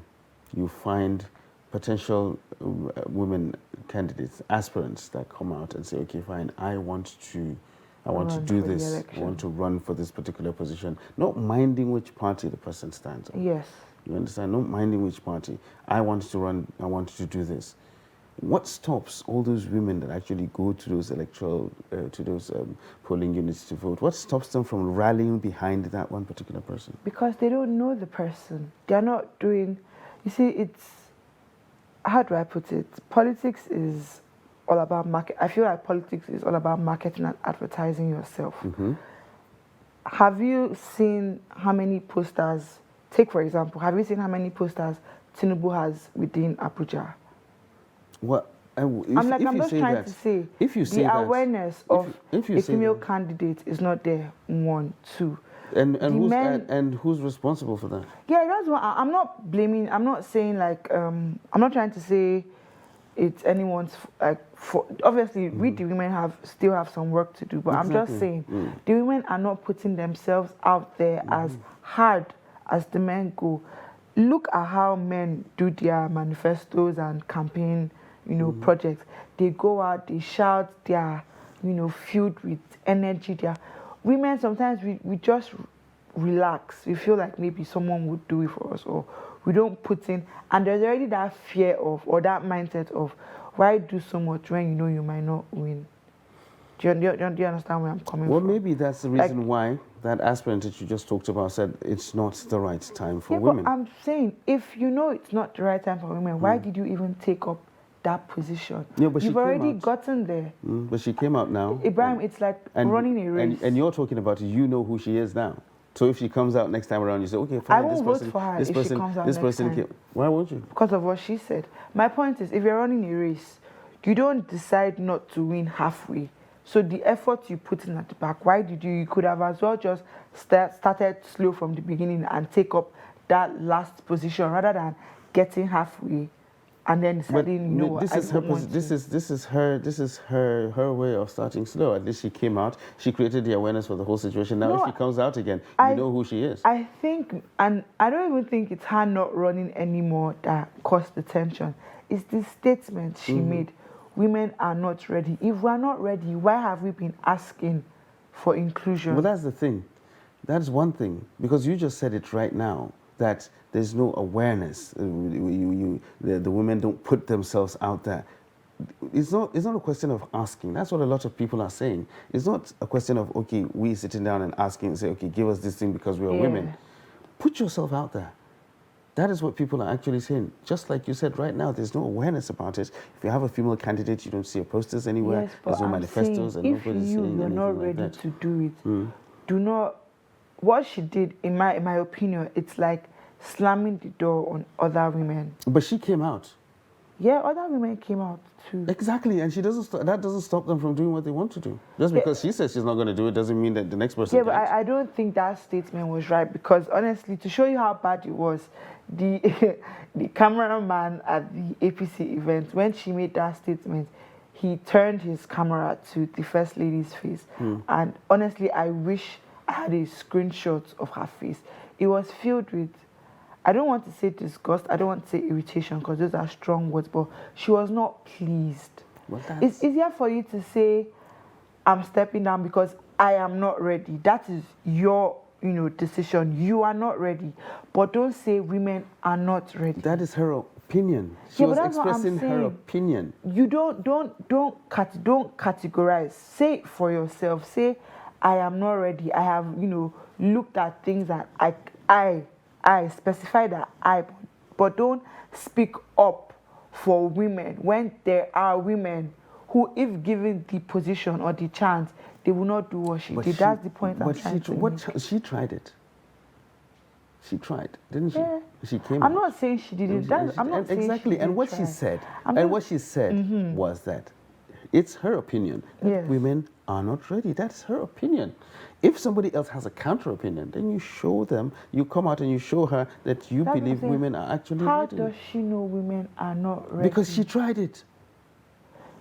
you find potential women candidates, aspirants that come out and say, okay, fine, I want to do this. I want to run for this particular position, not minding which party the person stands on. Yes. You understand? Not minding which party. I want to run, I want to do this. What stops all those women that actually go to those polling units to vote? What stops them from rallying behind that one particular person? Because they don't know the person. They're not doing, you see, how do I put it? Politics is all about market. I feel like politics is all about marketing and advertising yourself. Mm-hmm. Have you seen how many posters, take for example, have you seen how many posters Tinubu has within Abuja? Well, I'm just trying to say, if you say the awareness of a female that, candidate is not there, 1, 2. And who's responsible for that? Yeah, that's what I'm not blaming. I'm not saying like I'm not trying to say it's anyone's obviously we the women still have some work to do, but exactly. I'm just saying the women are not putting themselves out there as hard as the men go. Look at how men do their manifestos and campaign, projects. They go out, they shout, they are, filled with energy. Women, sometimes we just relax. We feel like maybe someone would do it for us, or we don't put in. And there's already that fear of, or that mindset of, why do so much when you know you might not win? Do you understand where I'm coming from? Well, maybe that's the reason why that aspirant that you just talked about said it's not the right time for women. But I'm saying, if you know it's not the right time for women, why did you even take up that position? Yeah, but you've already gotten there. But she came out now. Ibrahim, it's like running a race. And you're talking about, you know who she is now. So if she comes out next time around, you say, okay, fine, I won't vote for her if she comes out next time. Why won't you? Because of what she said. My point is, if you're running a race, you don't decide not to win halfway. So the effort you put in at the back, why did you could have as well just started slow from the beginning and take up that last position rather than getting halfway and then deciding, this is her way of starting slow. At least she came out, she created the awareness for the whole situation. Now if she comes out again, you know who she is. I think, and I don't even think it's her not running anymore that caused the tension. It's the statement she made. Women are not ready. If we're not ready, why have we been asking for inclusion. Well, that's the thing. That's one thing, because you just said it right now, that there's no awareness. The women don't put themselves out there. It's not a question of asking. That's what a lot of people are saying. It's not a question of, okay, we sitting down and asking and say, okay, give us this thing because we are women. Put yourself out there. That is what people are actually saying. Just like you said right now, there's no awareness about it. If you have a female candidate, you don't see posters anywhere. Yes, but there's no I'm manifestos, saying, and if nobody's saying you're anything not like ready that. to do it, do not. What she did, in my opinion, it's like slamming the door on other women. But she came out. Yeah, other women came out too. Exactly, and that doesn't stop them from doing what they want to do. Just because she says she's not going to do it doesn't mean that the next person Yeah, but can't. I don't think that statement was right, because honestly, to show you how bad it was, the the cameraman at the APC event, when she made that statement, he turned his camera to the First Lady's face. And honestly, I wish I had a screenshot of her face. It was filled with, I don't want to say disgust, I don't want to say irritation, because those are strong words, but she was not pleased. Well, It's easier for you to say, I'm stepping down because I am not ready. That is your, decision. You are not ready. But don't say women are not ready. That is her opinion. She was expressing her opinion. You don't categorize. Say it for yourself. Say, I am not ready. I have, looked at things that I specify that but don't speak up for women when there are women who, if given the position or the chance, they will not do what she did. That's the point I'm trying to make. She tried it. She tried, didn't she? Yeah. She came. I'm not saying she did it. I'm not saying exactly. she And did what try. she said, was that it's her opinion that Yes. women are not ready. That's her opinion. If somebody else has a counter opinion, then you show them. You come out and you show her that you That's believe the thing. women are actually How ready. does she know women are not ready? Because she tried it.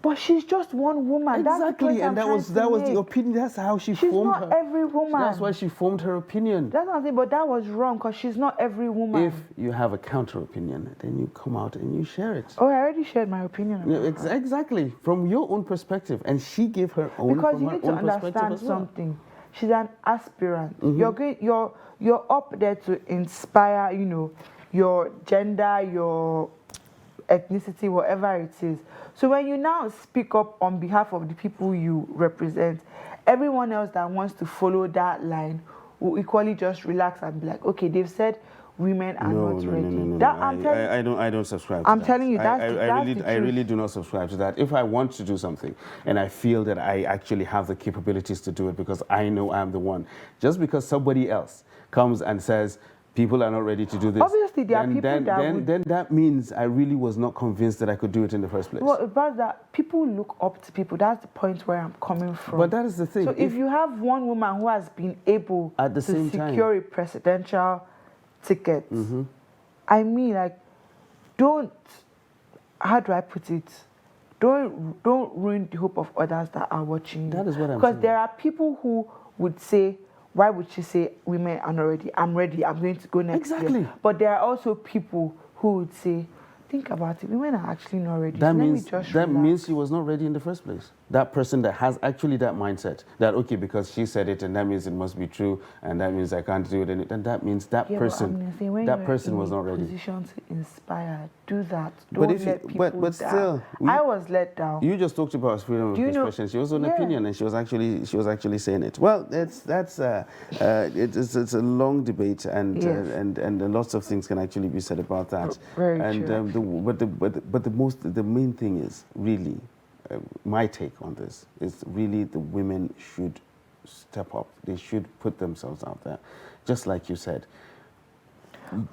But she's just one woman. Exactly, and that was the opinion. That's how she She's formed not her. every woman. That's why she formed her opinion. That's what I'm saying, but that was wrong, because she's not every woman. If you have a counter opinion, then you come out and you share it. Oh, I already shared my opinion about Yeah, exactly, from your own perspective, and she gave her own. Because from you her need to own perspective understand as well. something. She's an aspirant. You're up there to inspire, your gender, your ethnicity, whatever it is. So when you now speak up on behalf of the people you represent, everyone else that wants to follow that line will equally just relax and be like, okay, they've said women are not ready. No. I don't subscribe to I'm that. telling you, I that's really do not subscribe to that. If I want to do something and I feel that I actually have the capabilities to do it because I know I'm the one, just because somebody else comes and says people are not ready to do this, obviously there are people then that means I really was not convinced that I could do it in the first place. Well, about that, people look up to people. That's the point where I'm coming from. But that is the thing. So if you have one woman who has been able At the to same time. secure a presidential ticket, I mean, like, don't, how do I put it? Don't ruin the hope of others that are watching you. That is what I'm Because saying. there are people who would say, why would she say women are not ready? I'm ready. I'm going to go next Exactly. year. But there are also people who would say, think about it. Women are actually not ready. That So means let me just that relax. means she was not ready in the first place. That person that has actually that mindset that okay, because she said it and that means it must be true and that means I can't do it, and that means that Yeah, person but I'm saying, when that you're person in was a not ready. Position to inspire, do that. But Don't if you- let people but down. still, I was let down. You just talked about freedom of Do you know- expression. She was an Yeah. opinion, and she was actually saying it. Well, it's a long debate, and Yes. and lots of things can actually be said about that. Very and true, the main thing is really my take on this is really the women should step up. They should put themselves out there, just like you said.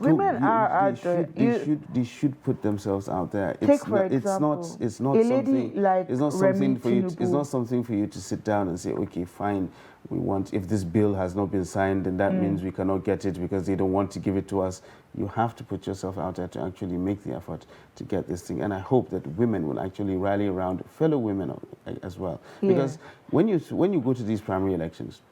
Women are out there. They should put themselves out there. Take for example, It's not a something. lady like It's not something Remi for you. It's Tinubu. not something for you to sit down and say, okay, fine. We want, if this bill has not been signed, then that means we cannot get it because they don't want to give it to us. You have to put yourself out there to actually make the effort to get this thing. And I hope that women will actually rally around fellow women as well. Yeah. Because when you go to these primary elections,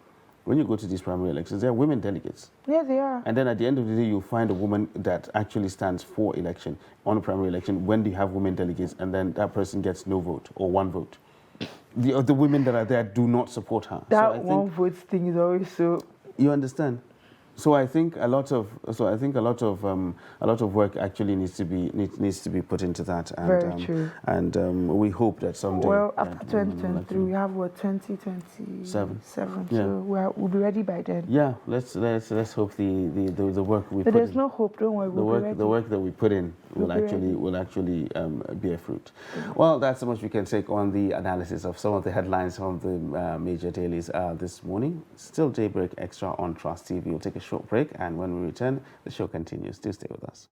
there are women delegates. Yeah, they are. And then at the end of the day, you'll find a woman that actually stands for election on a primary election when you have women delegates, and then that person gets no vote or one vote. the women that are there do not support her. That so I think, one vote thing is always so. you understand? So I think a lot of work actually needs to be put into that. And, Very true. And we hope that someday. Well, after 2023, we have what 2027. Yeah. So we'll be ready by then. Yeah, let's hope the work we But put there's in, no hope. Don't worry. the work that we put in will We'll be actually bear fruit. Well, that's so much we can take on the analysis of some of the headlines from the major dailies this morning. Still Daybreak Extra on Trust TV. We'll take a short break, and when we return, the show continues. Do stay with us.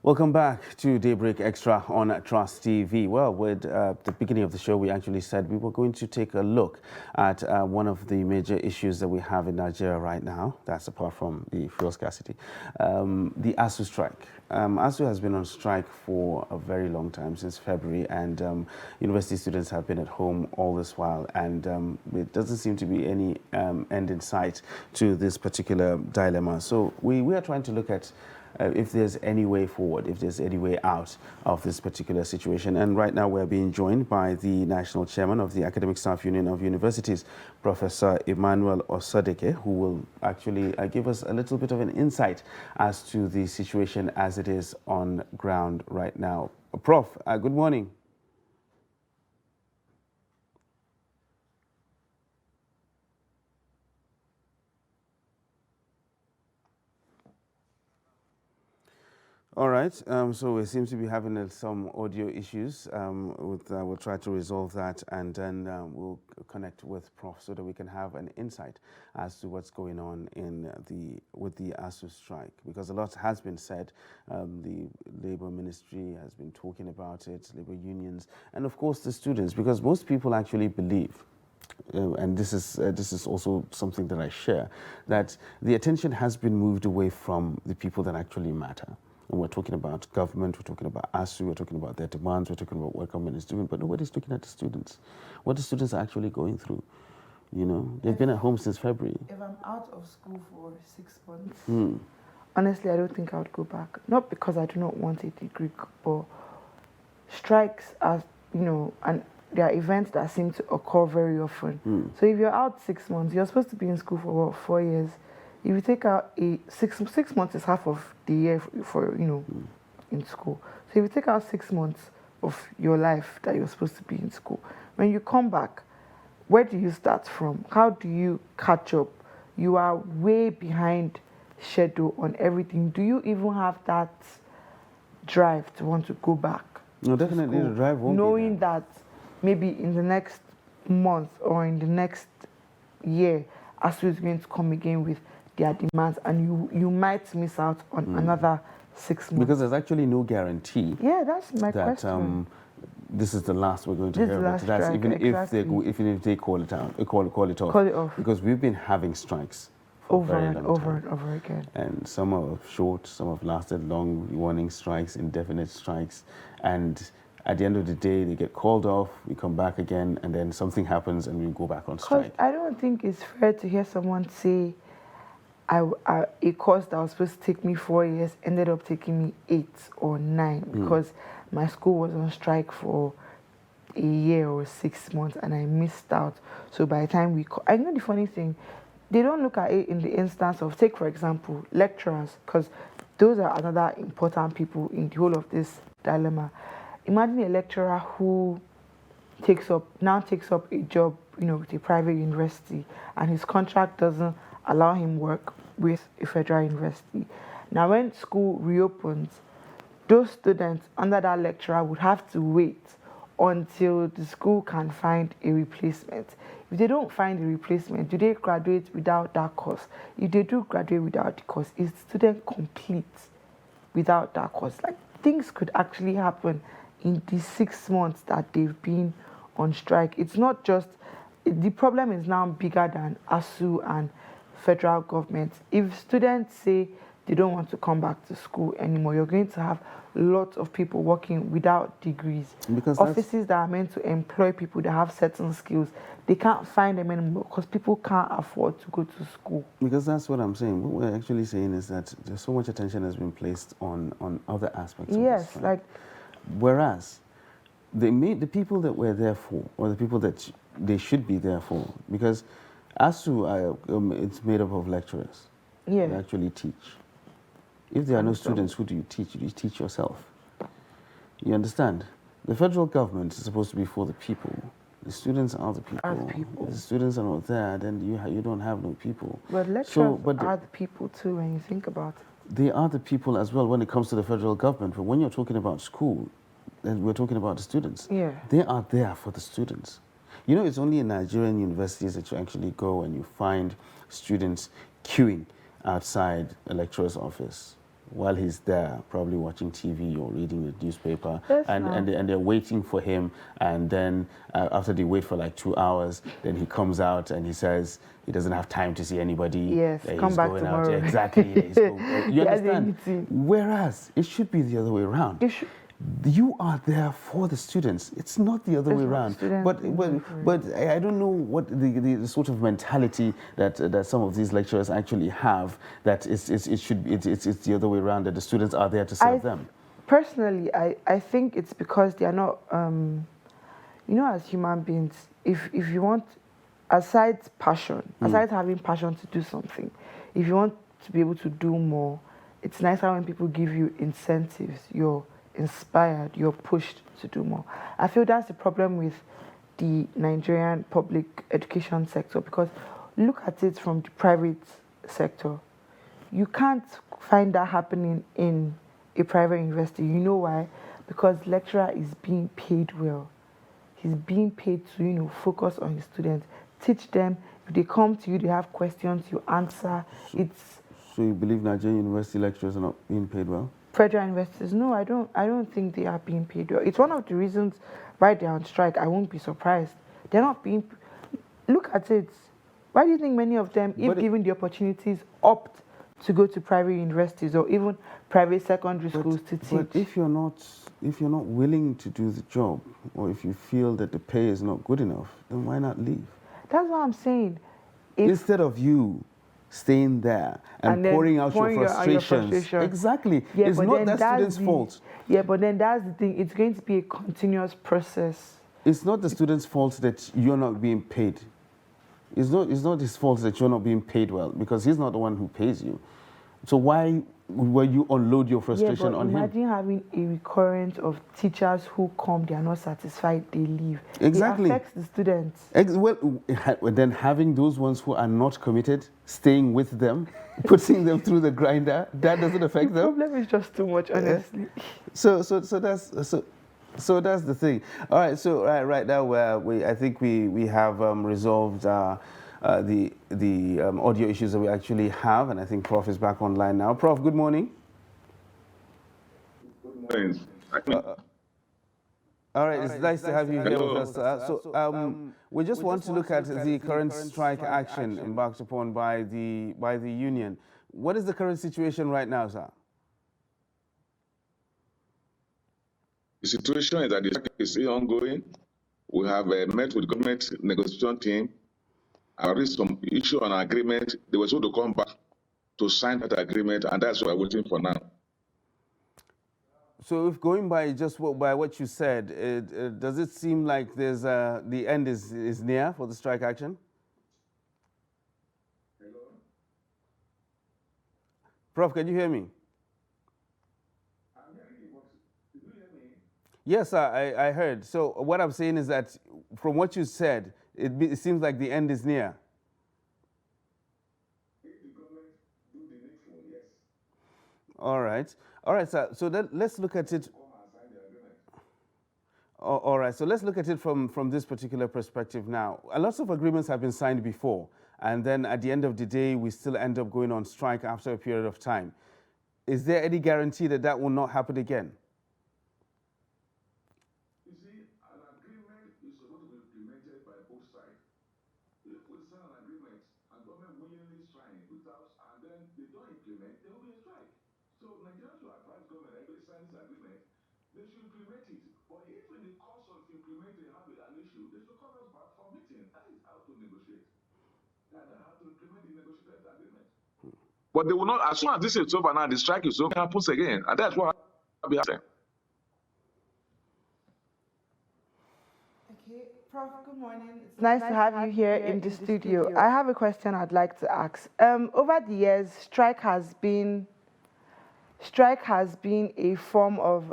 Welcome back to Daybreak Extra on Trust TV. Well, with the beginning of the show, we actually said we were going to take a look at one of the major issues that we have in Nigeria right now. That's apart from the fuel scarcity, the ASU strike. ASU has been on strike for a very long time, since February, and university students have been at home all this while, and it doesn't seem to be any end in sight to this particular dilemma. So we are trying to look at if there's any way forward, if there's any way out of this particular situation. And right now we're being joined by the National Chairman of the Academic Staff Union of Universities, Professor Emmanuel Osodeke, who will actually give us a little bit of an insight as to the situation as it is on ground right now. Prof, good morning. All right, so we seem to be having some audio issues. We'll try to resolve that, and then we'll connect with Prof so that we can have an insight as to what's going on with the ASU strike, because a lot has been said. The Labour Ministry has been talking about it, Labour unions, and of course the students, because most people actually believe, and this is also something that I share, that the attention has been moved away from the people that actually matter. And we're talking about government, we're talking about ASU, we're talking about their demands, we're talking about what government is doing, but nobody's looking at the students. What the students are actually going through. You know, they've been at home since February. If I'm out of school for 6 months, honestly, I don't think I would go back. Not because I do not want a degree, but strikes are, you know, and there are events that seem to occur very often. So if you're out 6 months, you're supposed to be in school for what, 4 years? If you take out six months is half of the year for in school. So if you take out 6 months of your life that you're supposed to be in school, when you come back, where do you start from? How do you catch up? You are way behind schedule on everything. Do you even have that drive to want to go back? No, definitely the drive won't knowing be there. that maybe in the next month or in the next year, ASU is going to come again with their demands, and you might miss out on another 6 months. Because there's actually no guarantee. Yeah, that's my question. This is the last we're going to hear about. That's even if they call it out, call it off. Call it off. Because we've been having strikes for over a very and long over time. and over again. And some are short, some have lasted long, warning strikes, indefinite strikes, and at the end of the day, they get called off, we come back again, and then something happens and we go back on strike. I don't think it's fair to hear someone say, a course that was supposed to take me 4 years ended up taking me 8 or 9 because my school was on strike for a year or 6 months and I missed out. So by the time I know the funny thing, they don't look at it in the instance of, take for example, lecturers, because those are another important people in the whole of this dilemma. Imagine a lecturer who takes up a job, with a private university, and his contract doesn't allow him work with a federal university. Now, when school reopens, those students under that lecturer would have to wait until the school can find a replacement. If they don't find a replacement, do they graduate without that course? If they do graduate without the course, is the student complete without that course? Like, things could actually happen in the 6 months that they've been on strike. It's not just, the problem is now bigger than ASU and federal government. If students say they don't want to come back to school anymore, you're going to have lots of people working without degrees. Because offices that are meant to employ people that have certain skills, they can't find them anymore because people can't afford to go to school. Because that's what I'm saying. What we're actually saying is that there's so much attention has been placed on other aspects of yes, this, like, whereas they made the people that we're there for, or the people that they should be there for, because ASU, it's made up of lecturers. Yeah. They actually teach. If there are no students, who do you teach? You teach yourself. You understand? The federal government is supposed to be for the people. The students are the people. If the students are not there, then you don't have no people. But lecturers are the people too when you think about it. They are the people as well when it comes to the federal government. But when you're talking about school, then we're talking about the students. Yeah. They are there for the students. You know, it's only in Nigerian universities that you actually go and you find students queuing outside a lecturer's office while he's there, probably watching TV or reading the newspaper, and they're waiting for him. And then after they wait for like 2 hours, then he comes out and he says he doesn't have time to see anybody. Yes, come back tomorrow. Exactly. You understand? Whereas it should be the other way around. You are there for the students. It's not the other way around. But I don't know what the sort of mentality that some of these lecturers actually have, that it's the other way around, that the students are there to serve them. Personally, I think it's because they are not, as human beings, if you want, aside having passion to do something, if you want to be able to do more, it's nicer when people give you incentives. You're inspired, you're pushed to do more. I feel that's the problem with the Nigerian public education sector, because look at it from the private sector. You can't find that happening in a private university. You know why? Because the lecturer is being paid well. He's being paid to, focus on his students, teach them. If they come to you, they have questions, you answer. So you believe Nigerian university lecturers are not being paid well? Federal universities, no, I don't think they are being paid well. It's one of the reasons why they're on strike. I won't be surprised. They're not being. Look at it. Why do you think many of them, if given the opportunities, opt to go to private universities or even private secondary schools to teach? But if you're not willing to do the job, or if you feel that the pay is not good enough, then why not leave? That's what I'm saying. Instead of you staying there and pouring out your frustrations. Exactly. Yeah, it's not that student's fault. Yeah, but then that's the thing. It's going to be a continuous process. It's not the student's fault that you're not being paid. It's not his fault that you're not being paid well, because he's not the one who pays you. So why will you unload your frustration on him? Imagine having a recurrence of teachers who come, they are not satisfied, they leave. Exactly. It affects the students. Then having those ones who are not committed, staying with them, putting them through the grinder, that doesn't affect them. The problem is just too much, honestly. So that's the thing. All right. So right now I think we have resolved the audio issues that we actually have, and I think Prof is back online now. Prof, good morning. Good morning. All right, it's nice to have you here with us. We just want to look at the current strike action embarked upon by the union. What is the current situation right now, sir? The situation is that the strike is still ongoing. We have met with the government negotiation team. I reached some issue on agreement. They were supposed to come back to sign that agreement, and that's what we're waiting for now. So, if going by by what you said, does it seem like there's the end is near for the strike action? Prof, can you hear me? Yes, sir, I heard. So what I'm saying is that from what you said, it seems like the end is near. All right. All right, sir. So let's look at it. All right. So let's look at it from this particular perspective now. A lot of agreements have been signed before, and then at the end of the day, we still end up going on strike after a period of time. Is there any guarantee that that will not happen again? You see, an agreement is supposed to be implemented by both sides. If we sign an agreement and government willingly sign without, and then they don't implement, there will be a strike. So Nigerians should advise government that if they sign this agreement, they should implement it. But if in the course of implementing they have an issue, they should call us back for meeting. That is how to negotiate. That is how to implement the negotiated agreement. But they will not, as soon as this is over now, the strike is over, it happens again. And that's what happened. Okay, Prof, good morning. It's nice to have you here in the studio. I have a question I'd like to ask. Over the years, strike has been a form of,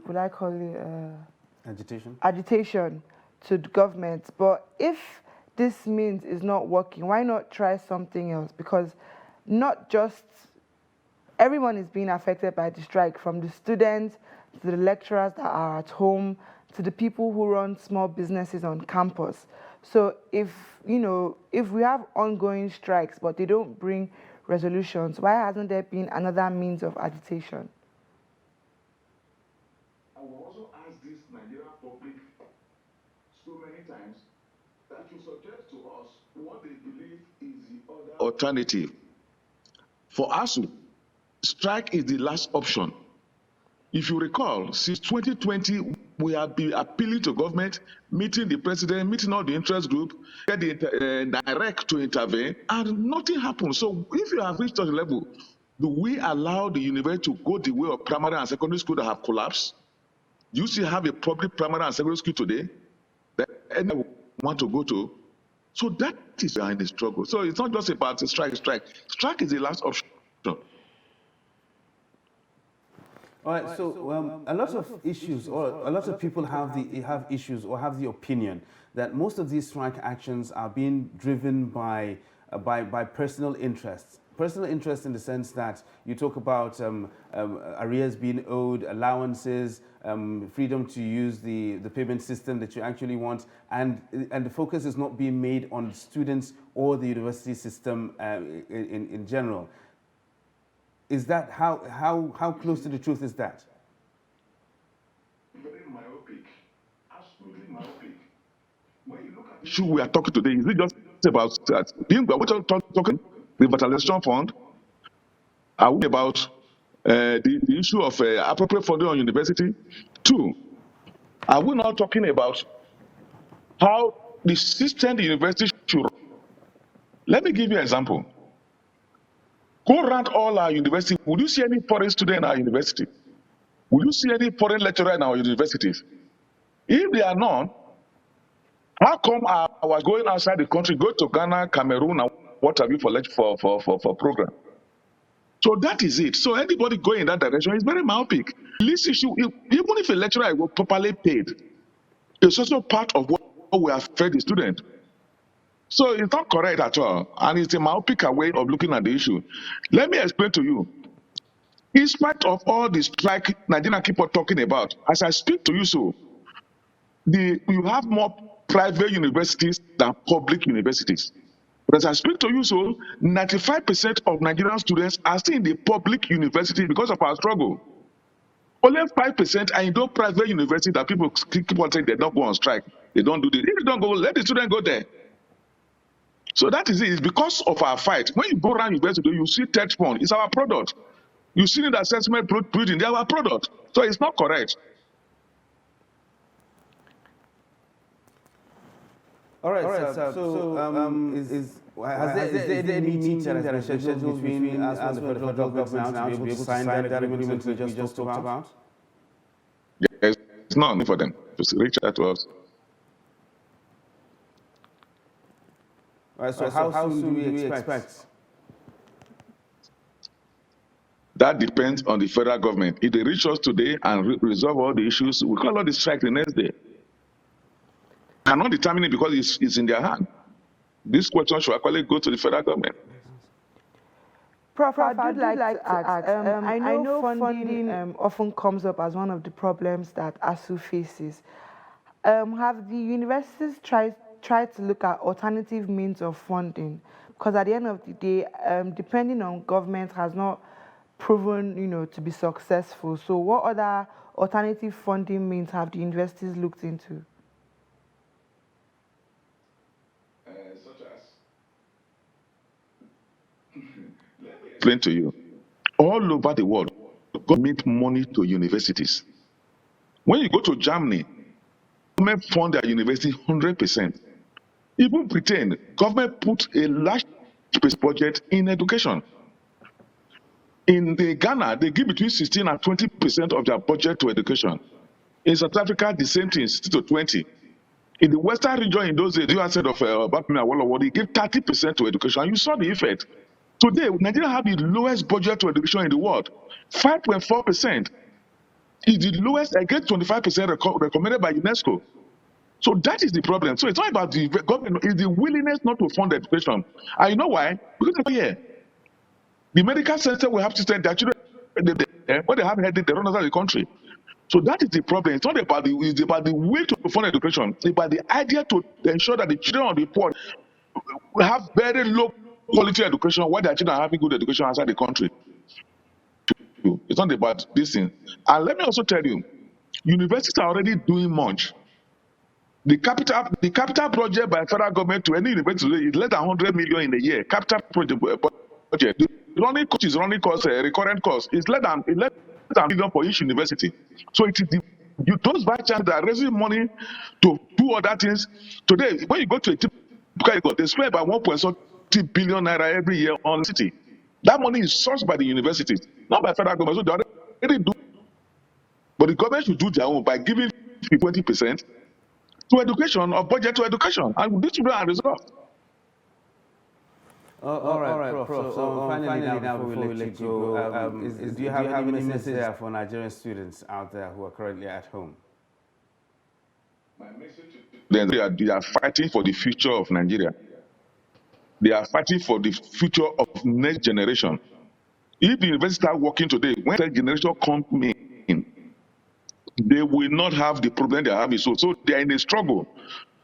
what I call it? Agitation to the government. But if this means is not working, why not try something else? Because not just everyone is being affected by the strike, from the students to the lecturers that are at home to the people who run small businesses on campus. So if we have ongoing strikes but they don't bring resolutions, why hasn't there been another means of agitation? I will also ask this Nigerian public so many times that you suggest to us what they believe is the other alternative. For ASU, strike is the last option. If you recall, since 2020, we have been appealing to government, meeting the president, meeting all the interest group, get the direct to intervene, and nothing happens. So if you have reached such a level, do we allow the university to go the way of primary and secondary school that have collapsed? Do you still have a public primary and secondary school today that anyone want to go to? So that is behind the struggle. So it's not just about the strike. Strike is the last option. All right, so a lot of issues, or a lot of people have issues or have the opinion that most of these strike actions are being driven by personal interests. Personal interest in the sense that you talk about arrears being owed, allowances, freedom to use the payment system that you actually want, and the focus is not being made on students or the university system in general. Is that how close to the truth is that? Very myopic, absolutely myopic. When you look at the issue we are talking today, is it just about that? We're talking revitalization fund. Are we about the issue of appropriate funding on university? 2, are we not talking about how the system the university should run? Let me give you an example. Go around all our universities. Would you see any foreign student in our university? Will you see any foreign lecturer in our universities? If they are not, how come I was going outside the country, go to Ghana, Cameroon, and what have you for program? So that is it. So anybody going in that direction is very myopic. This issue, even if a lecturer is properly paid, it's also part of what we have fed the student. So it's not correct at all, and it's a myopic way of looking at the issue. Let me explain to you. In spite of all the strike Nigeria keep on talking about, as I speak to you, so you have more private universities than public universities. But as I speak to you, so 95% of Nigerian students are still in the public university because of our struggle. Only 5% are in those private universities that people keep on saying they don't go on strike. They don't do this. If they don't go, let the student go there. So that is it. It's because of our fight. When you go around university, you see TED Fund. It's our product. You see the assessment building. They are our product. So it's not correct. All right, sir. So, is there any meeting that has been scheduled between us and the federal government now to be able to sign that agreement we just talked about? Yes, it's not for them to reach out to us. All right, so how soon do we expect? That depends on the federal government. If they reach us today and resolve all the issues, we call out the strike the next day. Cannot determine it because it's in their hand. This question should actually go to the federal government. Prof, I'd like to ask, I know funding often comes up as one of the problems that ASU faces. Have the universities tried to look at alternative means of funding? Because at the end of the day, depending on government has not proven, to be successful. So what other alternative funding means have the universities looked into? Such as, let me explain to you. All over the world, government money to universities. When you go to Germany, government fund their university 100%. Even Britain, government put a large budget in education. In Ghana, they give between 16 and 20% of their budget to education. In South Africa, the same thing, 16 to 20. In the Western region, in those days, you had said of Bakuna Awolowo, they gave 30% to education. And you saw the effect. Today, Nigeria have the lowest budget to education in the world. 5.4% is the lowest, against 25% recommended by UNESCO. So that is the problem. So it's not about the government, it's the willingness not to fund education. And you know why? Because here, the medical center will have to send their children, when they have headache, they run out of the country. So that is the problem. It's not about it's about the way to fund education. It's about the idea to ensure that the children of the poor will have very low quality education while their children are having good education outside the country. It's not about this thing. And let me also tell you, universities are already doing much. The capital project by federal government to any university is less than 100 million in a year. Capital project budget. The running cost, recurrent cost is less than $1 million for each university. So it is those vice chancellors that are raising money to do other things. Today, when you go to a typical, they spend about 1.30 billion naira every year on the city. That money is sourced by the universities, not by federal government. So they already do. But the government should do their own by giving 20% to education or budget to education, and this will are resolved. All right, Prof. So finally now, before we let you go, do you have any message there for Nigerian students out there who are currently at home? My message to they are fighting for the future of Nigeria. They are fighting for the future of next generation. If the universities start working today, when the generation comes in, they will not have the problem they are having. So they are in a struggle.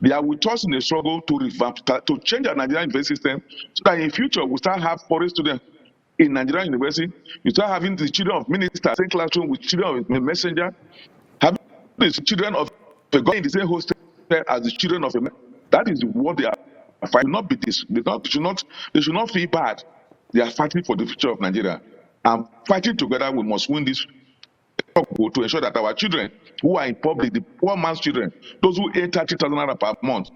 They are with us in a struggle to revamp, to change our Nigerian university system, so that in future we start have foreign students in Nigerian university. You start having the children of ministers in classroom with children of a messenger, having the children of a God in the same hostel as the children of a messenger. That is what they are fighting. Not be this. They should not feel bad. They are fighting for the future of Nigeria. And fighting together, we must win this to ensure that our children who are in public, the poor man's children, those who earn 30,000 naira per month,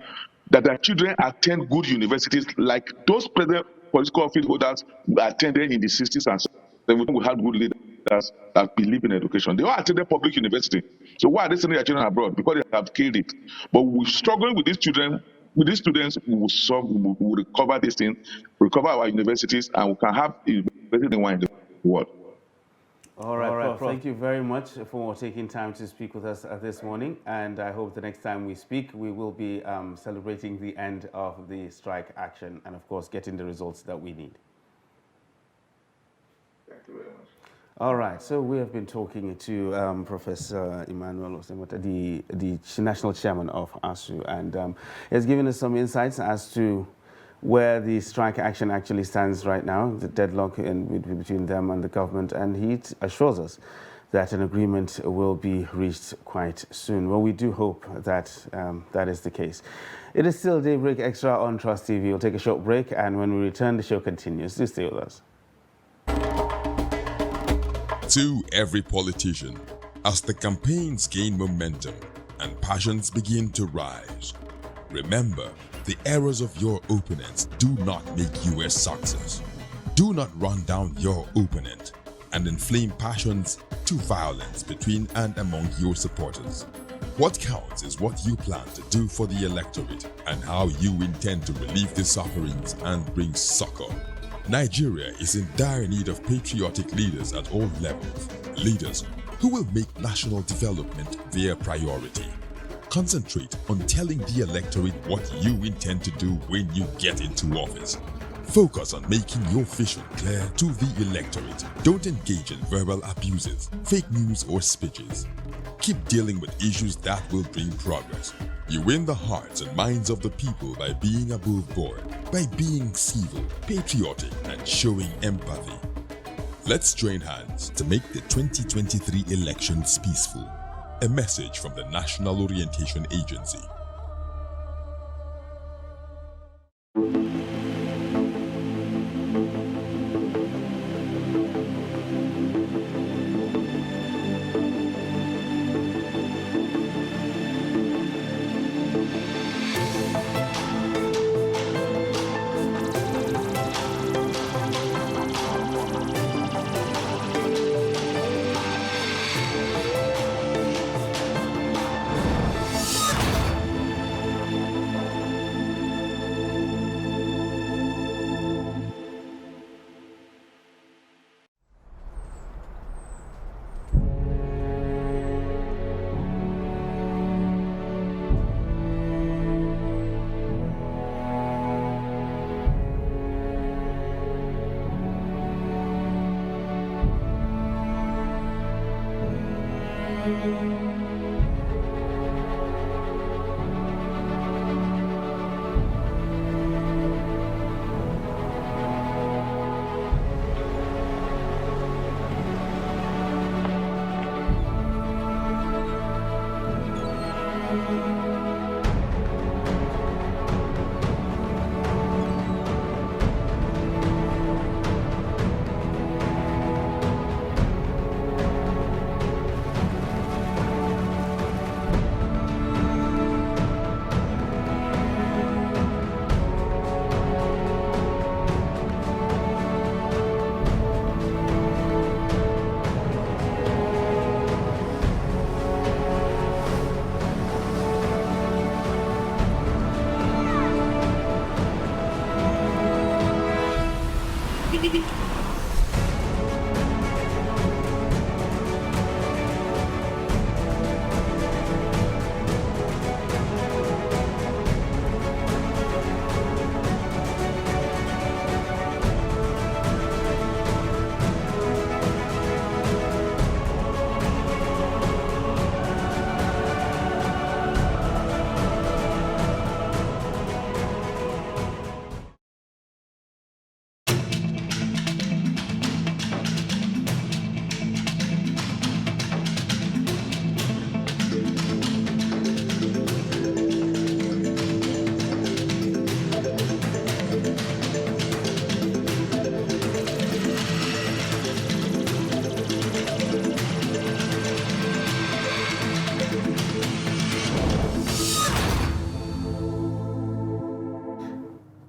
that their children attend good universities like those present political office holders who attended in the 60s and 70s. We had good leaders that believe in education. They all attended public university. So why are they sending their children abroad? Because they have killed it. But we're struggling with these children. With these students, we will recover this thing, recover our universities, and we can have university in the world. All right, Prof. Thank you very much for taking time to speak with us this morning. And I hope the next time we speak, we will be celebrating the end of the strike action and, of course, getting the results that we need. Thank you very much. All right, so we have been talking to Professor Emmanuel Osemota, the national chairman of ASU, and he has given us some insights as to where the strike action actually stands right now, the deadlock between them and the government, and he assures us that an agreement will be reached quite soon. Well, we do hope that that is the case. It is still Daybreak Extra on Trust TV. We'll take a short break, and when we return, the show continues. Do stay with us. To every politician, as the campaigns gain momentum and passions begin to rise, remember, the errors of your opponents do not make you a success. Do not run down your opponent and inflame passions to violence between and among your supporters. What counts is what you plan to do for the electorate and how you intend to relieve the sufferings and bring succor Nigeria is in dire need of patriotic leaders at all levels. Leaders who will make national development their priority. Concentrate on telling the electorate what you intend to do when you get into office. Focus on making your vision clear to the electorate. Don't engage in verbal abuses, fake news, or speeches. Keep dealing with issues that will bring progress. You win the hearts and minds of the people by being above board, by being civil, patriotic, and showing empathy. Let's join hands to make the 2023 elections peaceful. A message from the National Orientation Agency.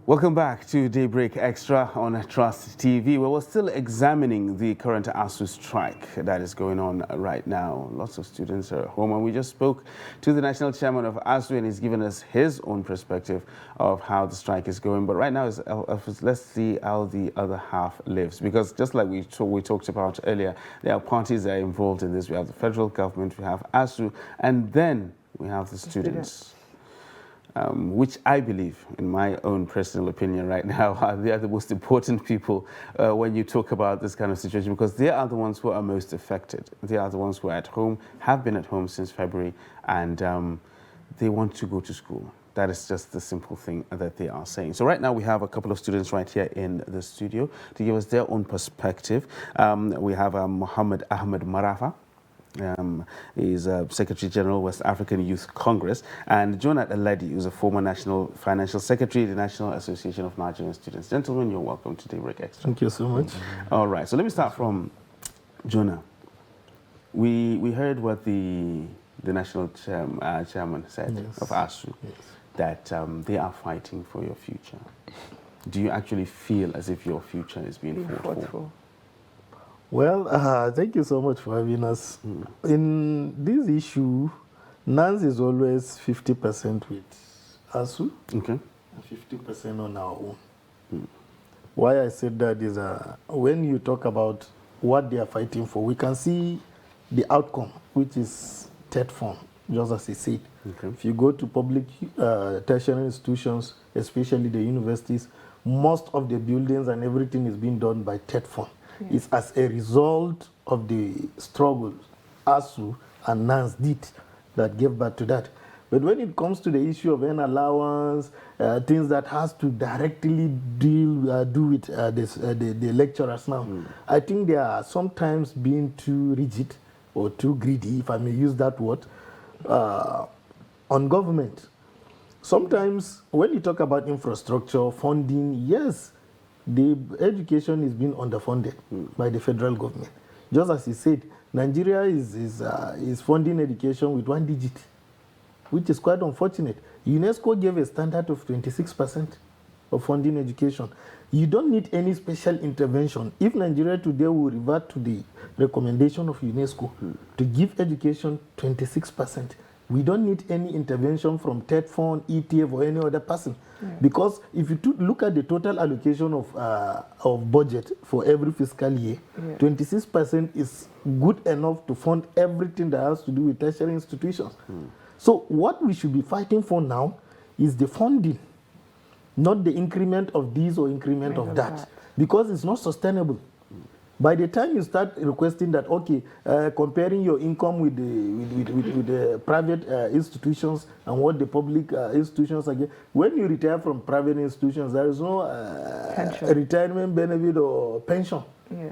Welcome back to Daybreak Extra on Trust TV, where we're still examining the current ASUU strike that is going on right now. Lots of students are at home, and we just spoke to the national chairman of ASUU, and he's given us his own perspective of how the strike is going. But right now, let's see how the other half lives, because just like we talked about earlier, there are parties that are involved in this. We have the federal government, we have ASUU, and then we have the students. Which I believe, in my own personal opinion right now, they are the most important people when you talk about this kind of situation, because they are the ones who are most affected. They are the ones who are at home, have been at home since February, and they want to go to school. That is just the simple thing that they are saying. So right now we have a couple of students right here in the studio to give us their own perspective. We have Mohammed Ahmed Marafa. He's Secretary General, West African Youth Congress, and Jonah Eledi, who's a former National Financial Secretary of the National Association of Nigerian Students. Gentlemen, you're welcome to Daybreak Extra. Thank you so much. All right, so let me start from Jonah. We heard what the national chairman said of ASUU, that they are fighting for your future. Do you actually feel as if your future is being fought for? Well, thank you so much for having us. In this issue, NANS is always 50% with ASUU, okay, and 50% on our own. Why I said that is when you talk about what they are fighting for, we can see the outcome, which is TET fund, just as he said. Okay. If you go to public tertiary institutions, especially the universities, most of the buildings and everything is being done by TET fund. Yeah. It's as a result of the struggle ASU and NANS did that gave birth to that. But when it comes to the issue of an allowance, things that has to directly do with the lecturers now, I think they are sometimes being too rigid or too greedy, if I may use that word, on government. Sometimes when you talk about infrastructure, funding, yes, the education is being underfunded by the federal government. Just as he said, Nigeria is funding education with 1 digit, which is quite unfortunate. UNESCO gave a standard of 26% of funding education. You don't need any special intervention. If Nigeria today will revert to the recommendation of UNESCO to give education 26%, we don't need any intervention from TET fund, ETF, or any other person. Yeah. Because if you look at the total allocation of budget for every fiscal year, 26% is good enough to fund everything that has to do with tertiary institutions. So what we should be fighting for now is the funding, not the increment of this or increment of that, because it's not sustainable. By the time you start requesting that, okay, comparing your income with the private institutions and what the public institutions are getting, when you retire from private institutions, there is no retirement benefit or pension. Yeah.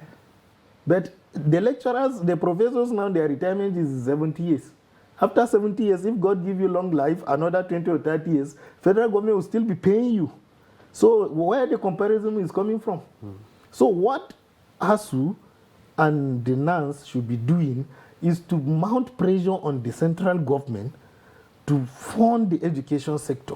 But the lecturers, the professors now, their retirement is 70 years. After 70 years, if God give you long life, another 20 or 30 years, federal government will still be paying you. So where the comparison is coming from? So what ASU and the NANS should be doing is to mount pressure on the central government to fund the education sector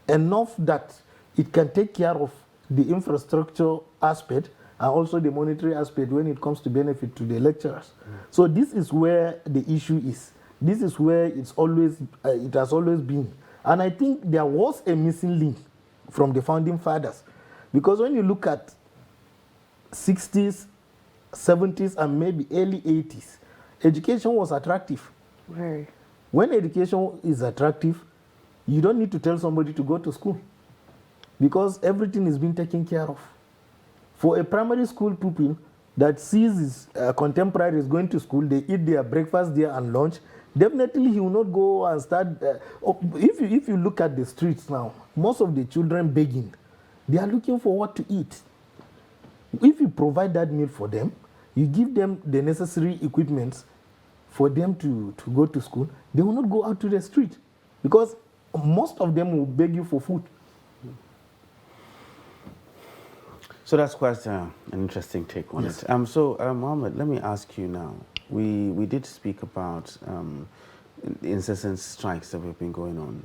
enough that it can take care of the infrastructure aspect and also the monetary aspect when it comes to benefit to the lecturers. So this is where the issue is. This is where it has always been. And I think there was a missing link from the founding fathers. Because when you look at 60s, 70s, and maybe early 80s, education was attractive. Very. When education is attractive, you don't need to tell somebody to go to school because everything is being taken care of. For a primary school pupil that sees his contemporaries going to school, they eat their breakfast there and lunch, definitely he will not go and start. If you look at the streets now, most of the children begging, they are looking for what to eat. If you provide that meal for them, you give them the necessary equipment for them to go to school, they will not go out to the street because most of them will beg you for food. So that's quite an interesting take on it. So, Mohammed, let me ask you now. We did speak about incessant strikes that have been going on.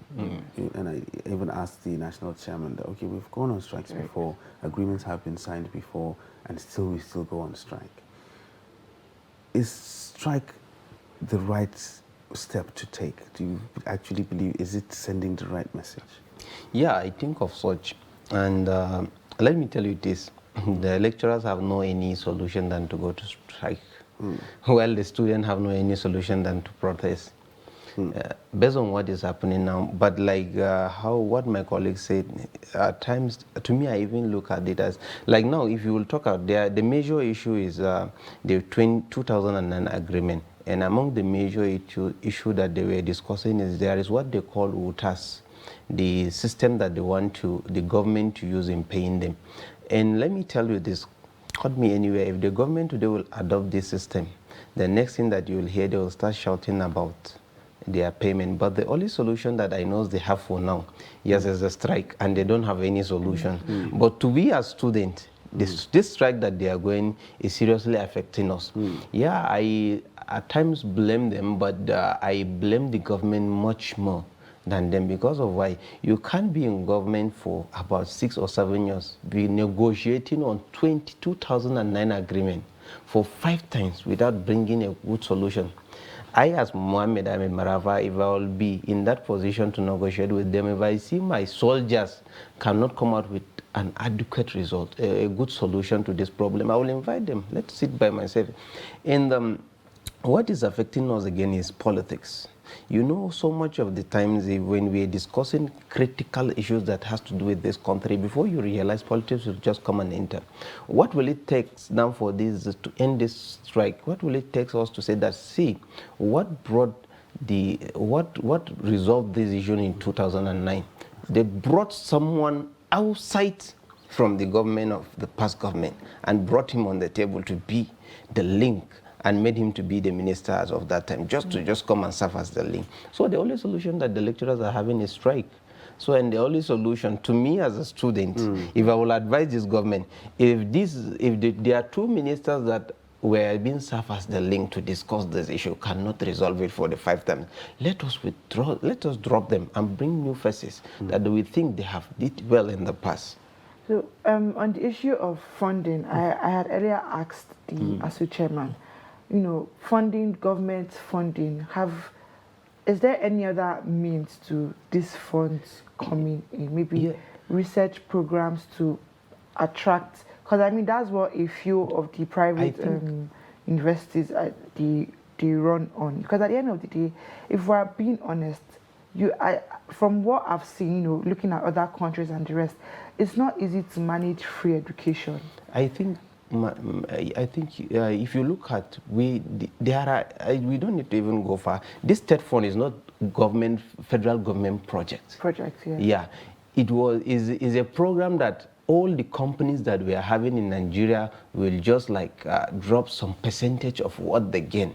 And I even asked the national chairman that, okay, we've gone on strikes before, agreements have been signed before, and we still go on strike. Is strike the right step to take? Do you actually believe, is it sending the right message? Yeah, I think of such. And let me tell you this, the lecturers have no any solution than to go to strike, while the students have no any solution than to protest. Based on what is happening now, but like what my colleague said, at times, to me, I even look at it as, like now, if you will talk out there, the major issue is the 2009 agreement. And among the major issue that they were discussing is there is what they call UTAS, the system that they want the government to use in paying them. And let me tell you this, cut me anywhere, if the government today will adopt this system, the next thing that you will hear, they will start shouting about their payment. But the only solution that I know they have for now, yes, is a strike, and they don't have any solution. But to be a student, this strike that they are going is seriously affecting us. Yeah, I at times blame them, but I blame the government much more than them because of why. You can't be in government for about 6 or 7 years, be negotiating on 2009 agreement for 5 times without bringing a good solution. I, as Mohammed Ahmed Marafa, if I will be in that position to negotiate with them, if I see my soldiers cannot come out with an adequate result, a good solution to this problem, I will invite them. Let's sit by myself. And what is affecting us again is politics. You know, so much of the times when we're discussing critical issues that has to do with this country, before you realize politics will just come and enter. What will it take now for this to end this strike? What will it take us to say that, see, what resolved this issue in 2009? They brought someone outside from the government of the past government and brought him on the table to be the link and made him to be the minister as of that time, just to come and serve as the link. So the only solution that the lecturers are having is strike. So, and the only solution to me as a student, if I will advise this government, there are two ministers that were being served as the link to discuss this issue, cannot resolve it for the 5 times. Let us withdraw, let us drop them and bring new faces that we think they have did well in the past. So on the issue of funding, I had earlier asked the ASU chairman, you know, funding, government funding, is there any other means to these funds coming in? Maybe research programs to attract, because I mean that's what a few of the private universities they run on. Because at the end of the day, if we're being honest, from what I've seen, you know, looking at other countries and the rest, it's not easy to manage free education. I think if you look at, we don't need to even go far. This TED fund is not federal government project. Yeah, it is a program that all the companies that we are having in Nigeria will just like drop some percentage of what they gain.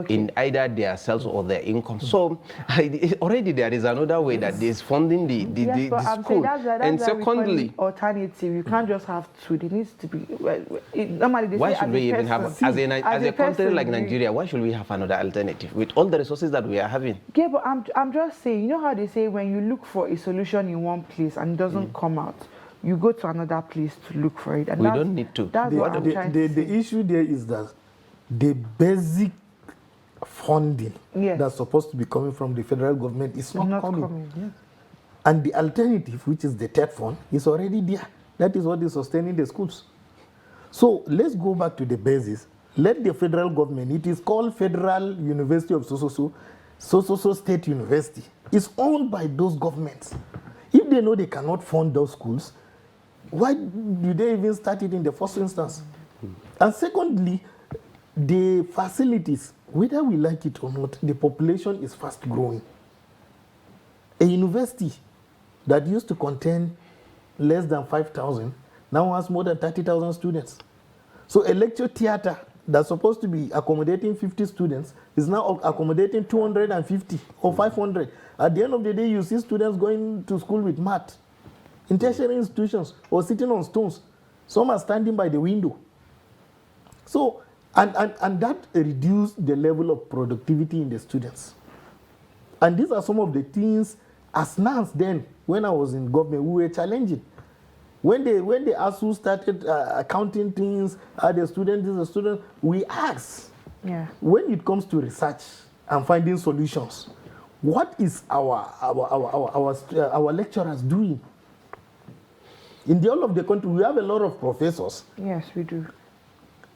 In either their sales or their income. So already there is another way that is funding the school. And secondly, alternative, you can't just have two. There needs to be. Normally they why say should we even have, as a country like Nigeria, why should we have another alternative with all the resources that we are having? Yeah, but I'm just saying, you know how they say when you look for a solution in one place and it doesn't come out, you go to another place to look for it. And we don't need to. That's what I'm trying to say. The issue there is that the basic funding that's supposed to be coming from the federal government is not coming. And the alternative, which is the TED fund, is already there. That is what is sustaining the schools. So let's go back to the basis. Let the federal government, it is called Federal University of so State University. It's owned by those governments. If they know they cannot fund those schools, why do they even start it in the first instance? And secondly, the facilities, whether we like it or not, the population is fast growing. A university that used to contain less than 5,000 now has more than 30,000 students. So a lecture theater that's supposed to be accommodating 50 students is now accommodating 250 or 500. At the end of the day, you see students going to school with mat in tertiary institutions or sitting on stones. Some are standing by the window. So, and that reduced the level of productivity in the students. And these are some of the things, as NANS then, when I was in government, we were challenging. When the ASU started accounting things, the student is a student, we asked, when it comes to research and finding solutions, what is our lecturers doing? In the whole of the country, we have a lot of professors. Yes, we do.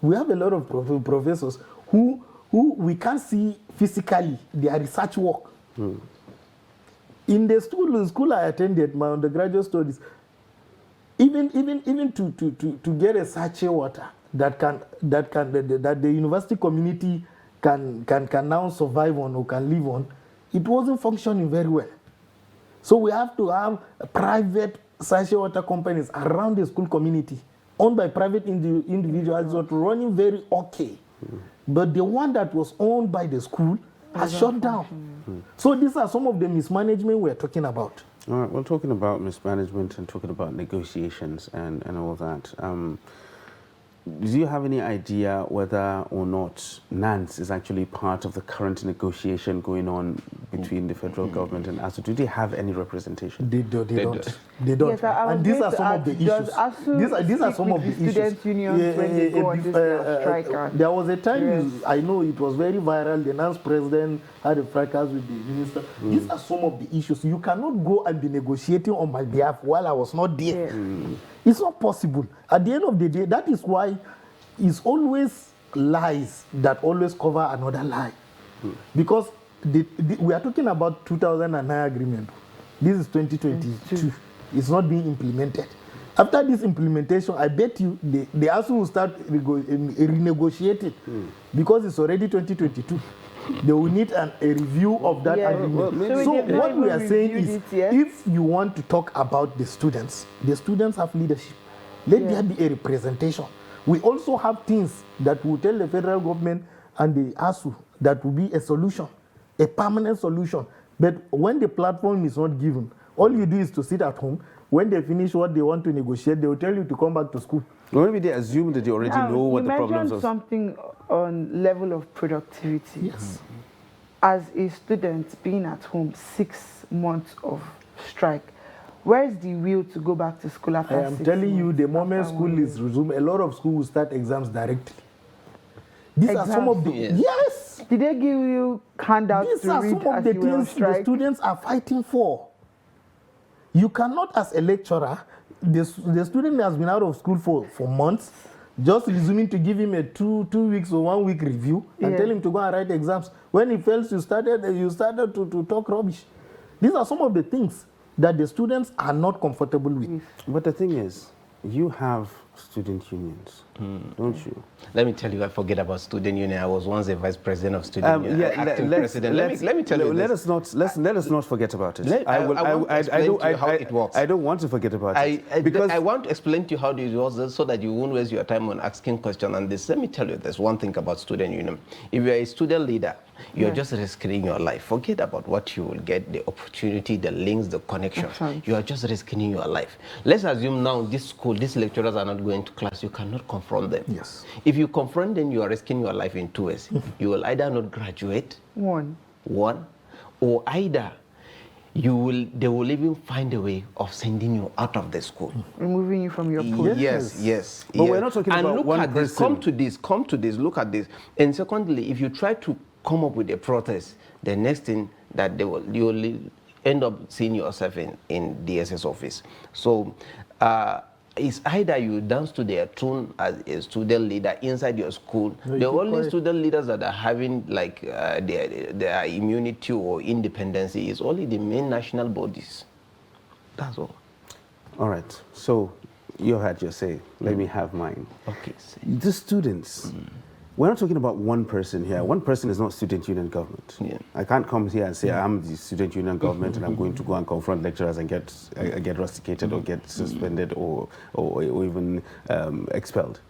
We have a lot of professors who we can't see physically their research work. In the school I attended, my undergraduate studies, even to get a sachet water that the university community can now survive on or can live on, it wasn't functioning very well. So we have to have private sachet water companies around the school community, owned by private individuals, that were running very okay. But the one that was owned by the school has shut down. So these are some of the mismanagement we're talking about. All right, we're talking about mismanagement and talking about negotiations and all that. do you have any idea whether or not NANS is actually part of the current negotiation going on between the federal government and ASU? Do they have any representation? They don't. Yes, I was And these going are to some of the ask, issues. does ASU These are speak some of with the the issues. student unions when they go on this strike? And There was a time, Yes. I know it was very viral, the NANS president had a fracas with the minister. These are some of the issues. You cannot go and be negotiating on my behalf while I was not there. Yeah. It's not possible. At the end of the day, that is why it's always lies that always cover another lie. Because we are talking about 2009 agreement. This is 2022. It's not being implemented. After this implementation, I bet you the ASU will start renegotiating because it's already 2022. They will need a review of that Yeah. agreement. Well, So So they've not what we even are saying reviewed is, it yet? if you want to talk about the students have leadership. Let Yeah. there be a representation. We also have things that will tell the federal government and the ASU that will be a solution, a permanent solution. But when the platform is not given, all you do is to sit at home. When they finish what they want to negotiate, they will tell you to come back to school. Or maybe they assume that they already Now, know what you the problems mentioned are. something on level of productivity. Yes. As a student being at home 6 months of strike, where is the will to go back to school after I am 6 telling you, months, the moment after school 1 is resumed, a lot of schools will start exams directly. These are some of the Exams? yes. Did they give you handouts These to are read some of as the you were on things the strike? students are fighting for. You cannot, as a lecturer, the student has been out of school for months, just resuming to give him a two weeks or 1 week review and Yeah. tell him to go and write exams. When he fails, you started to talk rubbish. These are some of the things that the students are not comfortable with. But the thing is, you have student unions, don't you? Let me tell you, I forget about student union. I was once a vice president of student union. Acting president. Let me tell you let this. let us not forget about it. I want to explain to you how it works. I don't want to forget about it Because I want to explain to you how it works so that you won't waste your time on asking questions on this. Let me tell you this one thing about student union. If you're a student leader, you're just risking your life. Forget about what you will get, the opportunity, the links, the connections. Right. You are just risking your life. Let's assume now this school, these lecturers are not going to class. You cannot confront them. Yes. If you confront them, you are risking your life in 2 ways. You will either not graduate, One. or either they will even find a way of sending you out of the school. Removing you from your post. Yes. But we're not talking and about look one at this. person. Come to this. Look at this. And secondly, if you try to come up with a protest, the next thing that you will end up seeing yourself in DSS office. So it's either you dance to their tune as a student leader inside your school. No, you the keep only quiet. student leaders that are having like their immunity or independency is only the main national bodies. That's all. All right. So you had your say. Let me have mine. Okay. The students. We're not talking about one person here. One person is not student union government. Yeah. I can't come here and say I'm the student union government and I'm going to go and confront lecturers and get rusticated or get suspended or even expelled.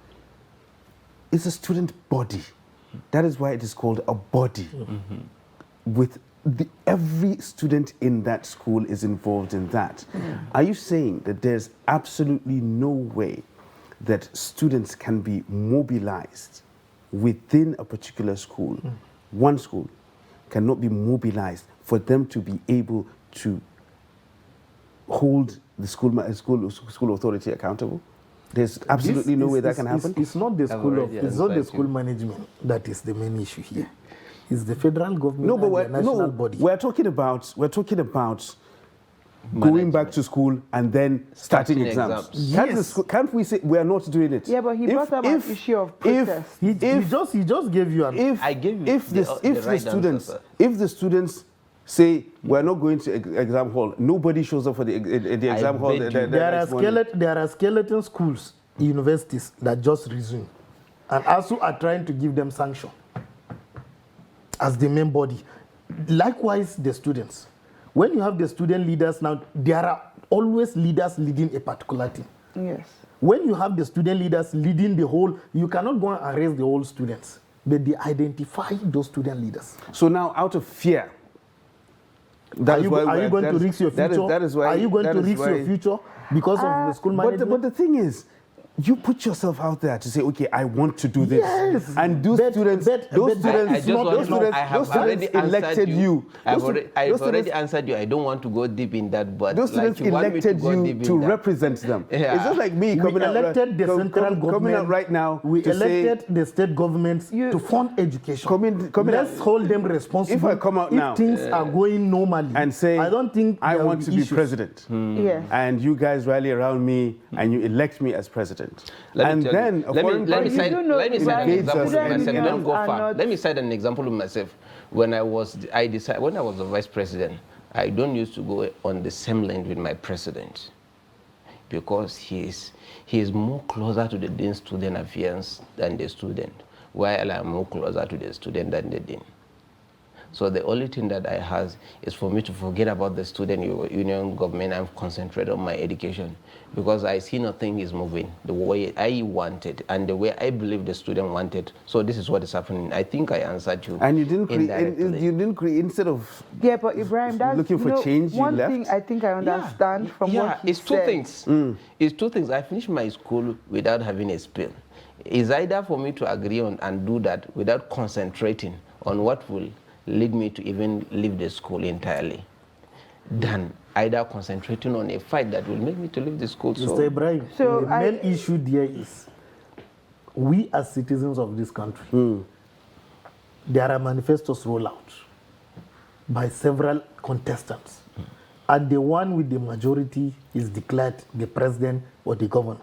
It's a student body. That is why it is called a body. With every student in that school is involved in that. Are you saying that there's absolutely no way that students can be mobilized within a particular school? One school cannot be mobilized for them to be able to hold the school authority accountable? There's absolutely no way that can happen. It's not the school already it's not the advised school you. management that is the main issue here. It's the federal government No, but and the national body. we're talking about going back to school and then starting exams. exams. Can't we say we are not doing it? Yeah, but he brought up an issue of protest. He just gave you an If I gave you if the right students answer, sir. if the students say we're not going to exam hall, nobody shows up for the exam hall. bet you there are skeleton schools, universities that just resume, and ASU are trying to give them sanction as the main body. Likewise, the students. When you have the student leaders now, there are always leaders leading a particular team. Yes. When you have the student leaders leading the whole, you cannot go and arrest the whole students, but they identify those student leaders. So now, out of fear, Are you going to risk your future? That is why. Are you going that to is risk why- your future because of the school management? But the thing is, you put yourself out there to say, okay, I want to do this. Yes. And those students, I just want to know, I have already elected you. I've already answered you. I don't want to go deep in that, but Those students elected you to represent them. Yeah. It's just like me We coming elected the central coming government out right now. We to elected say, the state governments to fund education. Let's hold them responsible. If I come out now things are going normally and say, I don't think I there want will to be be issues. president, Yes. and you guys rally around me and you elect me as president, and then a foreign let me country cite an invades example us of and- myself. Don't go far. not- Let me cite an example of myself. When I was the vice president, I don't used to go on the same lane with my president, because he is more closer to the dean student affairs than the student, while I'm more closer to the student than the dean. So the only thing that I have is for me to forget about the student union government and concentrate on my education, because I see nothing is moving the way I wanted and the way I believe the student wanted. So this is what is happening. I think I answered you. And you didn't indirectly. create instead of Yeah, but Ibrahim, that's looking for change, you one left? thing I think I understand from what he it's two said. things. It's two things. I finished my school without having a spill. It's either for me to agree on and do that without concentrating on what will lead me to even leave the school entirely, than either concentrating on a fight that will make me to leave the school. Mr. Ibrahim, So the main issue there is we as citizens of this country, there are manifestos rolled out by several contestants, and the one with the majority is declared the president or the governor.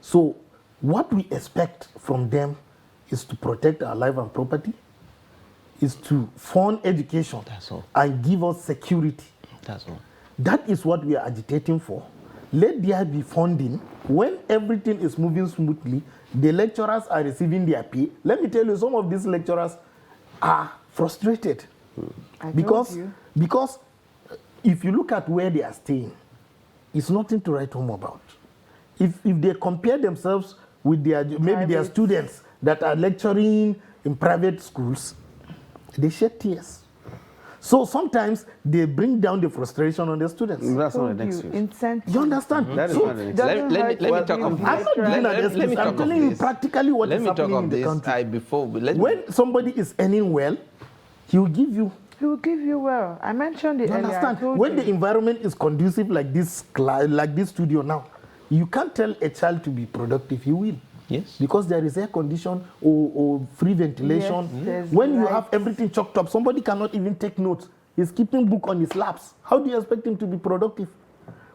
So what we expect from them is to protect our life and property, is to fund education That's all. and give us security. That's all. That is what we are agitating for. Let there be funding. When everything is moving smoothly, the lecturers are receiving their pay. Let me tell you, some of these lecturers are frustrated. I Because told you. because if you look at where they are staying, it's nothing to write home about. If they compare themselves with maybe their Private. students that are lecturing in private schools, they shed tears. So sometimes they bring down the frustration on the students. That's not an Told you, excuse. incentive. You understand? That is So not an excuse. Doesn't Let hurt me to talk be of with this. I'm not lecturers. doing that Let me excuse. talk I'm of telling you this. practically what Let is me talk happening of in the this. country. When somebody is earning well, he will give you. He will give you well. I mentioned it You earlier. I understand? told When you. the environment is conducive like this studio now, you can't tell a child to be productive. He will. Yes. Because there is air condition or free ventilation. Yes, there's When you light. have everything chalked up, somebody cannot even take notes. He's keeping book on his laps. How do you expect him to be productive?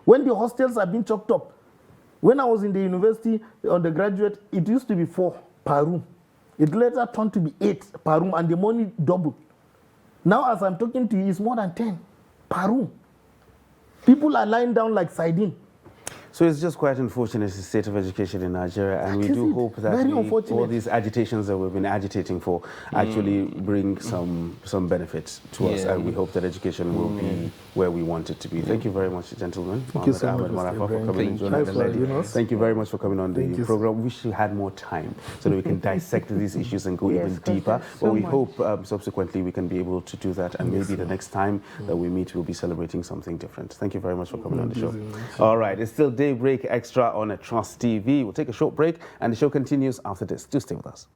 When the hostels are being chalked up. When I was in the university undergraduate, it used to be 4 per room. It later turned to be 8 per room, and the money doubled. Now, as I'm talking to you, it's more than 10 per room. People are lying down like sardine. So it's just quite unfortunate, the state of education in Nigeria, and we That is do it. hope that Very all unfortunate. these agitations that we've been agitating for actually bring some benefits to us, Yeah. and we hope that education will be where we want it to be. Thank you very much, gentlemen. Thank you so Mohammed much, Ahmed Mr. Marafa, for Ibrahim. coming Thank and you. joining Hi, us. Flavinos. Thank you very much for coming on Thank the you, sir. program. Wish we had more time so that we can dissect these issues and go Yes, even 'cause deeper. there's But so we much. hope subsequently we can be able to do that, and maybe the next time that we meet, we'll be celebrating something different. Thank you very much for coming on the show. All right, it's still Daybreak Extra on a Trust TV. We'll take a short break, and the show continues after this. Do stay with us.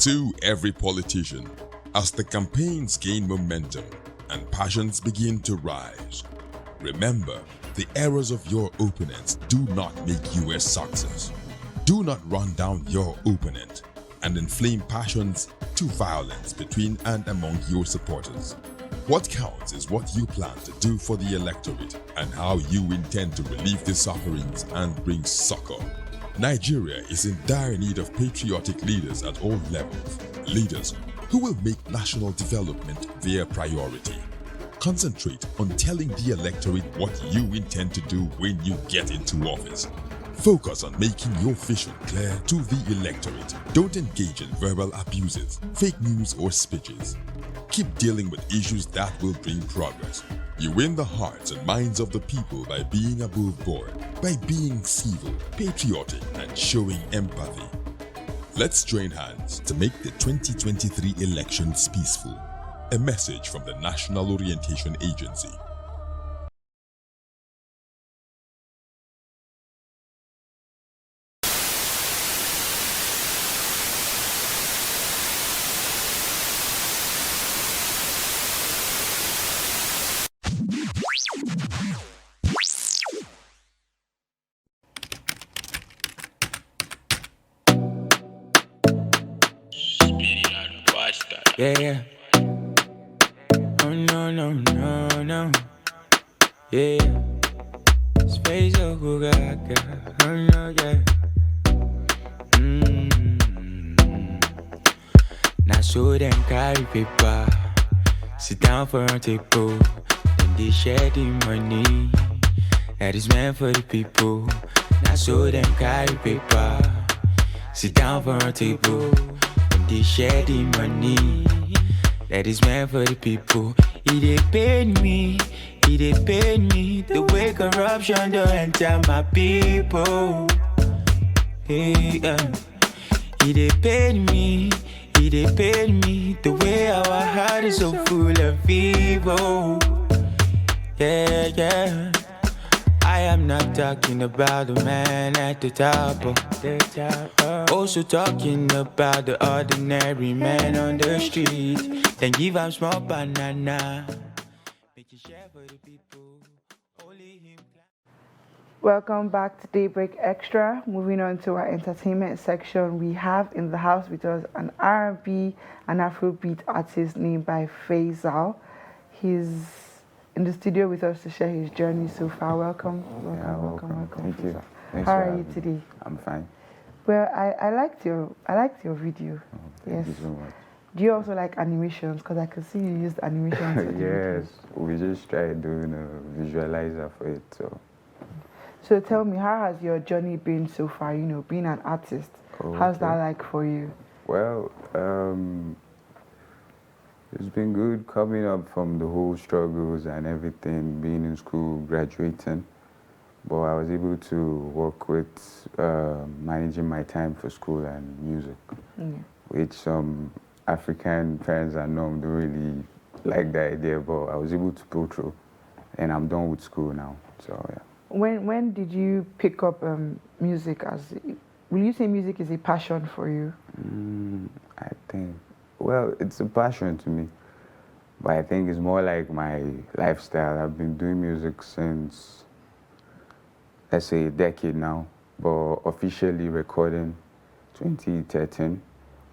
To every politician, as the campaigns gain momentum and passions begin to rise, remember, the errors of your opponents do not make you a success. Do not run down your opponent and inflame passions to violence between and among your supporters. What counts is what you plan to do for the electorate and how you intend to relieve their sufferings and bring succor. Nigeria is in dire need of patriotic leaders at all levels. Leaders who will make national development their priority. Concentrate on telling the electorate what you intend to do when you get into office. Focus on making your vision clear to the electorate. Don't engage in verbal abuses, fake news, or speeches. Keep dealing with issues that will bring progress. You win the hearts and minds of the people by being above board, by being civil, patriotic, and showing empathy. Let's join hands to make the 2023 elections peaceful. A message from the National Orientation Agency. Yeah. Oh no, no, no, no. Yeah. Space of Gaga. Oh no, yeah. Now show them carry paper. Sit down for a table. Then they share the money that is meant for the people. Now show them carry paper. Sit down for a table. They share the money that is meant for the people. It dey pain me, it dey pain me. The way corruption don't enter my people. Hey, it dey pain me, it dey pain me. The way our heart is so full of evil. Yeah, yeah. I am not talking about the man at the top. Also talking about the ordinary man on the street. Then give him small banana. Make it share for the people. Only him. Welcome back to Daybreak Extra. Moving on to our entertainment section, we have in the house with us an R&B and Afrobeat artist named by Faisal. He's in the studio with us to share his journey so far. Welcome. Welcome. Thank you. Thanks How for are you having me. today? I'm fine. Well, I liked your video. Thank you so much. Do you also like animations? Because I can see you used animations. for the video. Yes, we just tried doing a visualizer for it. So tell me, how has your journey been so far? You know, being an artist. How's that like for you? Well, it's been good coming up from the whole struggles and everything, being in school, graduating. But I was able to work with managing my time for school and music, which some African parents I know don't really like the idea, but I was able to pull through, and I'm done with school now. So yeah. When did you pick up music as? Will you say music is a passion for you? I think, well, it's a passion to me, but I think it's more like my lifestyle. I've been doing music since, let's say, a decade now, but officially recording 2013.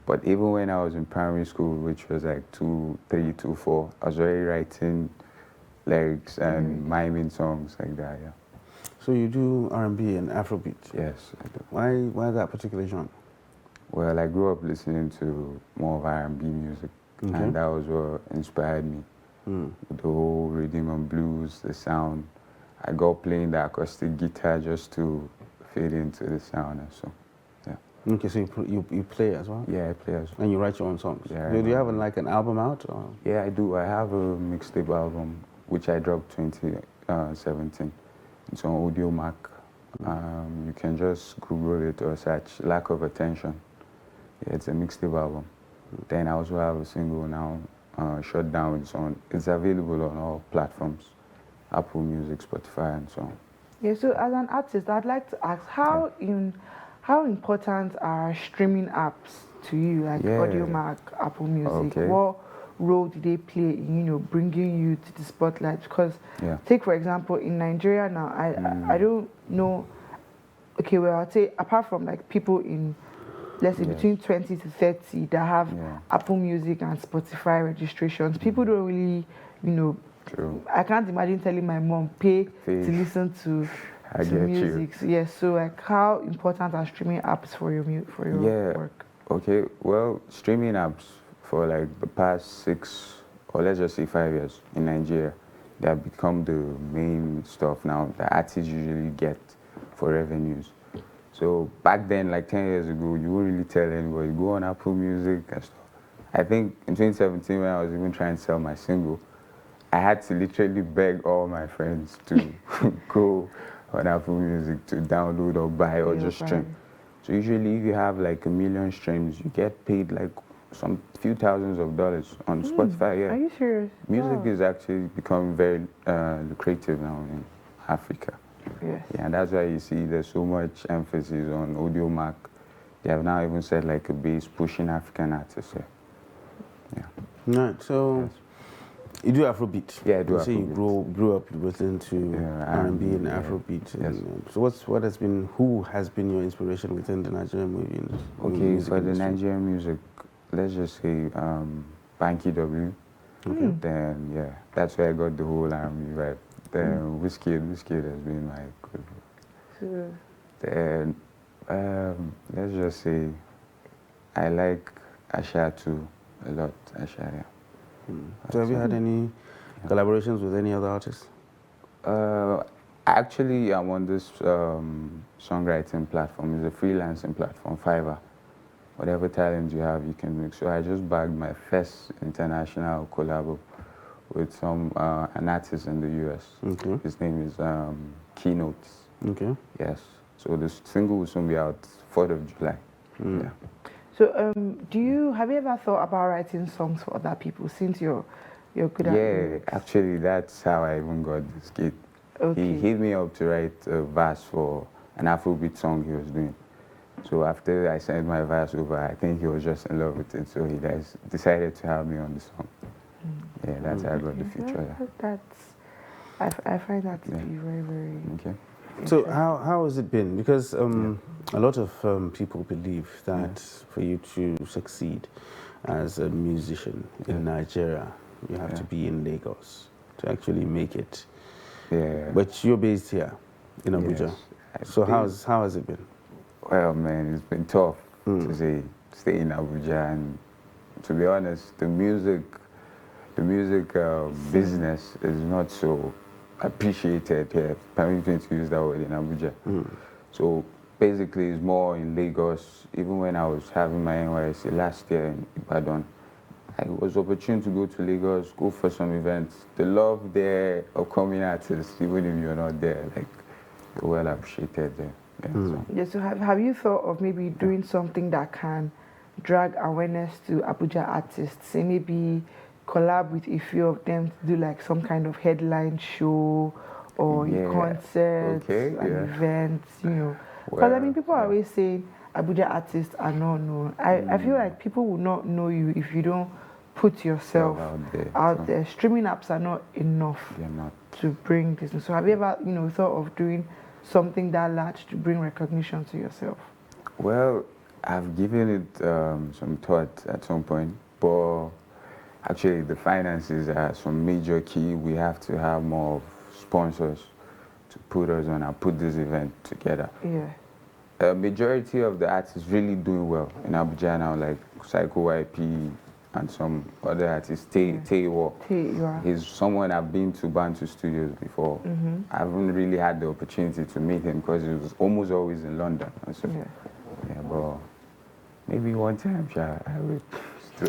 But even when I was in primary school, which was like 2, 3, 2, 4, I was already writing lyrics and miming songs like that, yeah. So you do R&B and Afrobeat? Yes, I do. Why that particular genre? Well, I grew up listening to more of R&B music, and that was what inspired me. The whole rhythm and blues, the sound. I got playing the acoustic guitar just to fit into the sound and so, yeah. Okay, so you play as well? Yeah, I play as well. And you write your own songs? Yeah, Do you have like an album out? Or? Yeah, I do. I have a mixtape album, which I dropped 2017. It's on Audio Mac. You can just Google it or search Lack of Attention. Yeah, it's a mixtape album. Then I also have a single now, Shut Down. It's available on all platforms, Apple Music, Spotify, and so on. Yeah, so as an artist, I'd like to ask, how important are streaming apps to you, like Yeah. AudioMac, Apple Music? Okay. What role did they play in, bringing you to the spotlight? Because Yeah. take, for example, in Nigeria now, I don't know, okay, well, I'd say apart from like people in, let's say, Yes. between 20 to 30 that have Yeah. Apple Music and Spotify registrations, people don't really, True. I can't imagine telling my mom pay Pay. to listen to I get you. music. So, yes, so like how important are streaming apps for your Yeah. work? Okay, well, streaming apps for like the past 6 or let's just say 5 years in Nigeria, they have become the main stuff now that artists usually get for revenues. So back then, like 10 years ago, you wouldn't really tell anybody, go on Apple Music and stuff. I think in 2017, when I was even trying to sell my single, I had to literally beg all my friends to go on Apple Music to download or buy or just stream. So usually if you have like 1 million streams, you get paid like some few thousands of dollars on Spotify. Yeah. Are you serious? Music Wow. is actually becoming very lucrative now in Africa. Yes. Yeah, and that's why you see there's so much emphasis on AudioMac. They have now even set like a base pushing African artists. Yeah. Right. So you do Afrobeat. Yeah, I do You say you Afrobeat. grew up listening to R&B and yeah. Afrobeat. Yes. So who has been your inspiration within the Nigerian movie industry? Okay, music for the industry? Nigerian music, let's just say Banky W. Okay. Then yeah, that's where I got the whole R&B vibe. Then Wizkid has been my good. So, Then let's just say I like Asha too a lot. Asha, yeah. So have you had any collaborations with any other artists? Actually, I'm on this songwriting platform. It's a freelancing platform, Fiverr. Whatever talent you have, you can make. So I just bagged my first international collab with an artist in the US. Okay. His name is Keynotes. Okay. Yes. So the single will soon be out 4th of July. Yeah. so have you ever thought about writing songs for other people since you're good at Yeah, actually, that's how I even got this gig. Okay. He hit me up to write a verse for an Afrobeat song he was doing. So after I sent my verse over, I think he was just in love with it. So he decided to have me on the song. Yeah, that's how I got the feature. Yeah. I find that to be very, very Okay. So how has it been? Because a lot of people believe that for you to succeed as a musician in Nigeria, you have to be in Lagos to actually make it. Yeah. But you're based here in Abuja. Yes. So how has it been? Well, man, it's been tough to stay in Abuja, and to be honest, the music business is not so appreciated here. Permit me to use that word in Abuja. So basically, it's more in Lagos. Even when I was having my NYSC last year in Ibadan, I was opportune to go to Lagos, go for some events. The love there of coming artists, even if you're not there, like you're well appreciated there. Yeah, so. Yeah, so have you thought of maybe doing something that can drag awareness to Abuja artists? Say maybe collab with a few of them to do like some kind of headline show or concerts and events, Because I mean, people are always saying Abuja artists are not known. I feel like people will not know you if you don't put yourself out there. Streaming apps are not enough to bring business. So have you ever, thought of doing something that large to bring recognition to yourself? Well, I've given it some thought at some point, but actually the finances are some major key. We have to have more sponsors to put us on and put this event together. Yeah. A majority of the artists really doing well in Abuja now, like Psycho YP and some other artists. Teiwa. He's someone I've been to Bantu Studios before. I haven't really had the opportunity to meet him because he was almost always in London. So, yeah, but maybe one time, I will.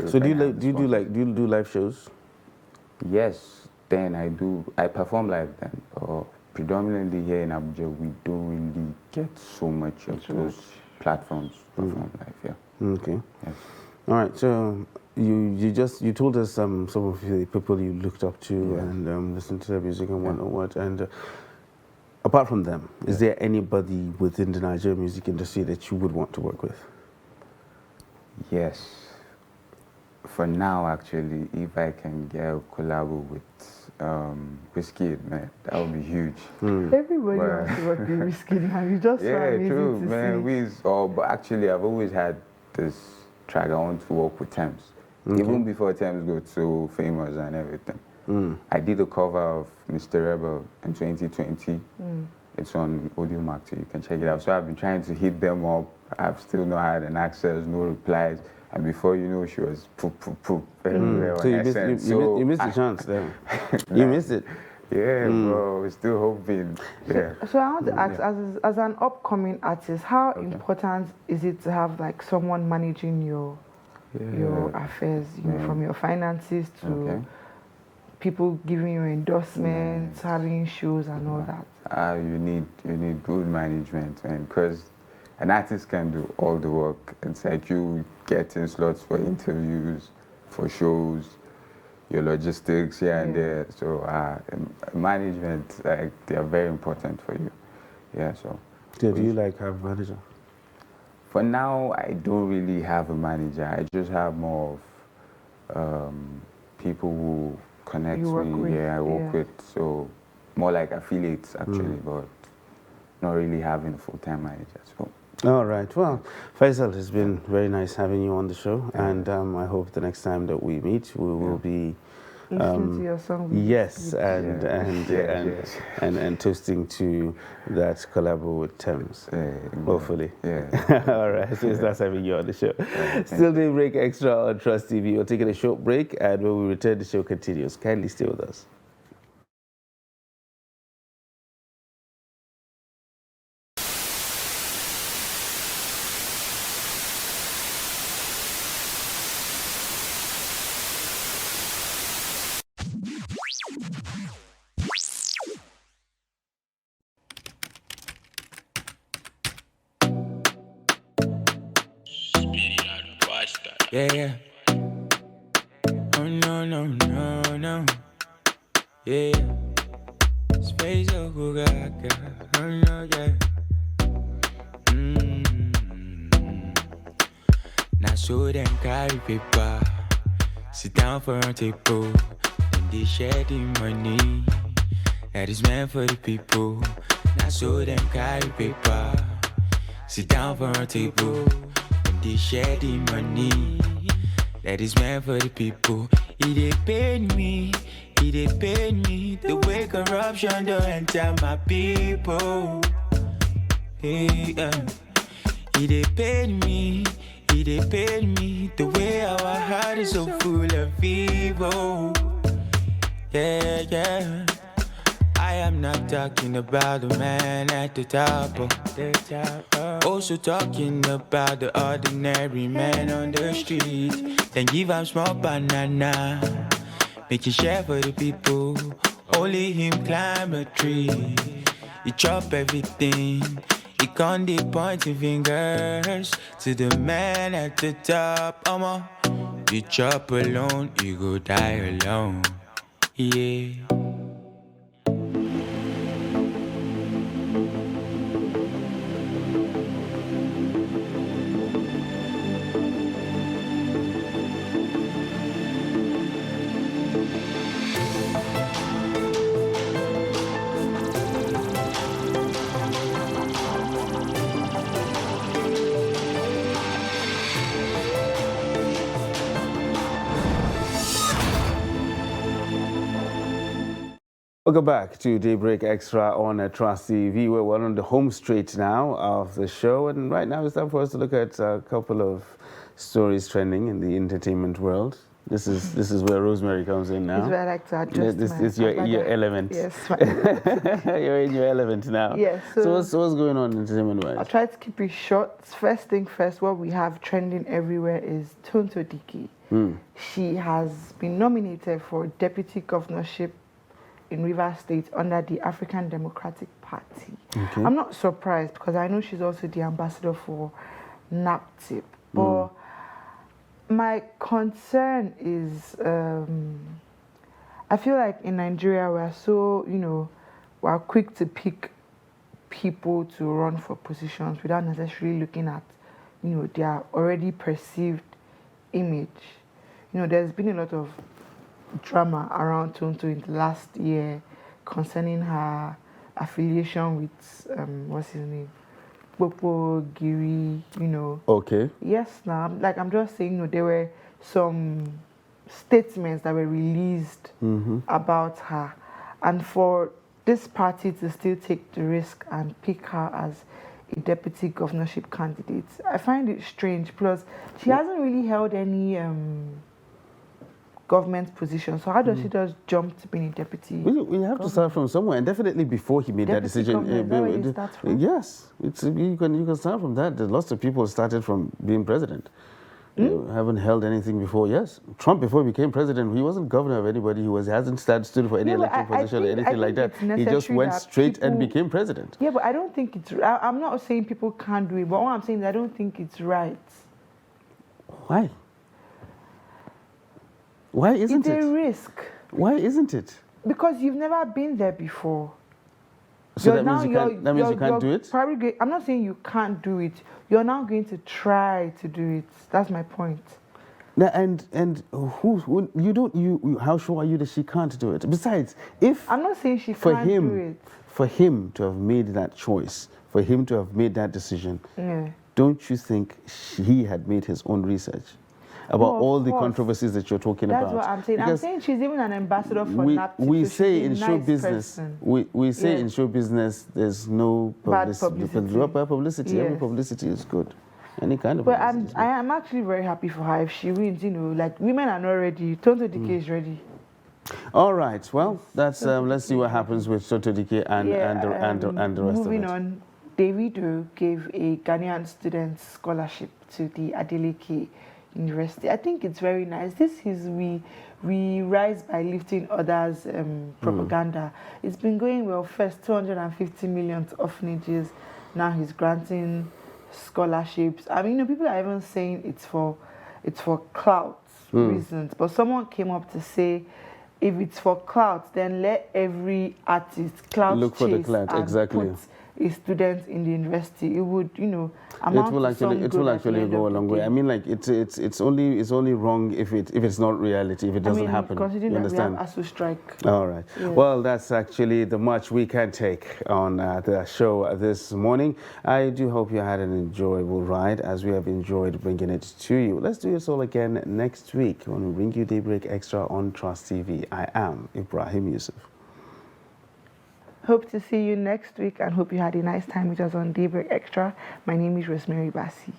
So do you do live shows? Yes, then I perform live then. Predominantly here in Abuja, we don't really get so much of those platforms to perform live. Yeah. Okay. Yes. All right. So you told us some of the people you looked up to and listened to their music and whatnot. And apart from them, is there anybody within the Nigerian music industry that you would want to work with? Yes. For now, actually, if I can get a collab with Wizkid, man, that would be huge. Everybody wants to work with Wizkid, and you just so Yeah, amazing true, to man. see. Wiz, but actually, I've always had this track. I want to work with Thames. Even before Thames got so famous and everything. I did a cover of Mr. Rebel in 2020. It's on Audiomack, so you can check it out. So I've been trying to hit them up. I've still not had an access, no replies. And before you know, she was poop, poop, poop everywhere So on SN. you missed the chance there. You missed it. Yeah, bro, we're still hoping. Yeah. So I want to ask, as an upcoming artist, how important is it to have like someone managing your affairs, you know, from your finances to people giving you endorsements, having shows and all that? You need good management, man, because an artist can do all the work. It's like you getting slots for interviews, for shows, your logistics here and there. So management, like, they are very important for you. Yeah, so. So do you like have a manager? For now, I don't really have a manager. I just have more of people who connect You work me. with, I work with. So more like affiliates actually, but not really having a full-time manager. So. All right. Well, Faisal, it's been very nice having you on the show, and I hope the next time that we meet, we will be Listening to your song. yes, and toasting to that collab with Thames. Hopefully. Yeah. All right. So it's nice having you on the show. Still Daybreak Extra on Trust TV. We're taking a short break, and when we return, the show continues. Kindly stay with us. Yeah, yeah. Oh no, no, no, no. Yeah, yeah. Space oh gaga. Oh no, yeah. Now so them carry paper. Sit down for a table. Then they share the money that is meant for the people. Now so them carry paper. Sit down for a table. They share the money that is meant for the people. It pain me, the way corruption don't enter my people. Hey, it pain me, the way our heart is so full of evil. Yeah, yeah. I am not talking about the man at the top. Also talking about the ordinary man on the street. Then give him small banana, make it share for the people. Only him climb a tree. He chop everything. He can't be pointing fingers to the man at the top. You chop alone, you go die alone. Yeah. Welcome back to Daybreak Extra on Trust TV. We're on the home straight now of the show, and right now it's time for us to look at a couple of stories trending in the entertainment world. This is where Rosemary comes in now. This is where I like to adjust This is your element. Yes. You're in your element now. Yes. So what's going on entertainment-wise? I'll try to keep it short. First thing first, what we have trending everywhere is Tonto Dikki. She has been nominated for deputy governorship in Rivers State under the African Democratic Party. Okay. I'm not surprised because I know she's also the ambassador for NAPTIP. But my concern is, I feel like in Nigeria we're so, we're quick to pick people to run for positions without necessarily looking at, their already perceived image. There's been a lot of drama around Tonto in the last year concerning her affiliation with what's his name, Popo Giri. Okay. Yes, now I'm just saying, there were some statements that were released about her, and for this party to still take the risk and pick her as a deputy governorship candidate, I find it strange. Plus, she hasn't really held any government position, so how does she just jump to being a deputy? We have to start from somewhere, and definitely before he made that Deputy decision. governor, is that where you start from? Yes, you can start from that. There's lots of people started from being president. You haven't held anything before. Yes, Trump, before he became president, he wasn't governor of anybody. He hasn't stood for any Yeah, but elected position or I anything like think that. it's He just went necessary that straight and people- became president. Yeah, but I don't think it's. I'm not saying people can't do it, but what I'm saying is I don't think it's right. Why? Why isn't It's it? a risk Why isn't it? because you've never been there before. So that means you can't do it? I'm not saying you can't do it. You're now going to try to do it. That's my point. Now, and how sure are you that she can't do it? Besides, if I'm not saying she for can't do him, it. for him to have made that choice, for him to have made that decision, Yeah. don't you think he had made his own research about No, of all the course. controversies that you're talking That's about? what I'm saying. I'm Because saying she's even an ambassador for we, NAPTIP. we so say she's in a show nice business, person. we say Yeah. in show business, there's no Bad publicity. Bad publicity. Every Yes. publicity is good. Any kind of But publicity is good. I am actually very happy for her if she wins. Like women are not ready. Tonto Dike is ready. All right. Well, that's let's see what happens with Soto Dike and the rest of Moving it. on, Davido gave a Ghanaian student scholarship to the Adeleke University. I think it's very nice. This is we rise by lifting others propaganda. It's been going well. First 250 million to orphanages. Now he's granting scholarships. I mean, people are even saying it's for clout reasons. But someone came up to say, if it's for clout, then let every artist clout Look for the chase clout, and exactly. put a student in the university. It would, amount It will to actually some good at the end go a of the long way. day. I mean, like it's only wrong if it's not reality, if it doesn't happen. Considering You that we understand? have ASU strike. All right. Yeah. Well, that's actually the much we can take on the show this morning. I do hope you had an enjoyable ride, as we have enjoyed bringing it to you. Let's do this all again next week when we bring you Daybreak Extra on Trust TV. I am Ibrahim Yusuf. Hope to see you next week and hope you had a nice time with us on Daybreak Extra. My name is Rosemary Bassi.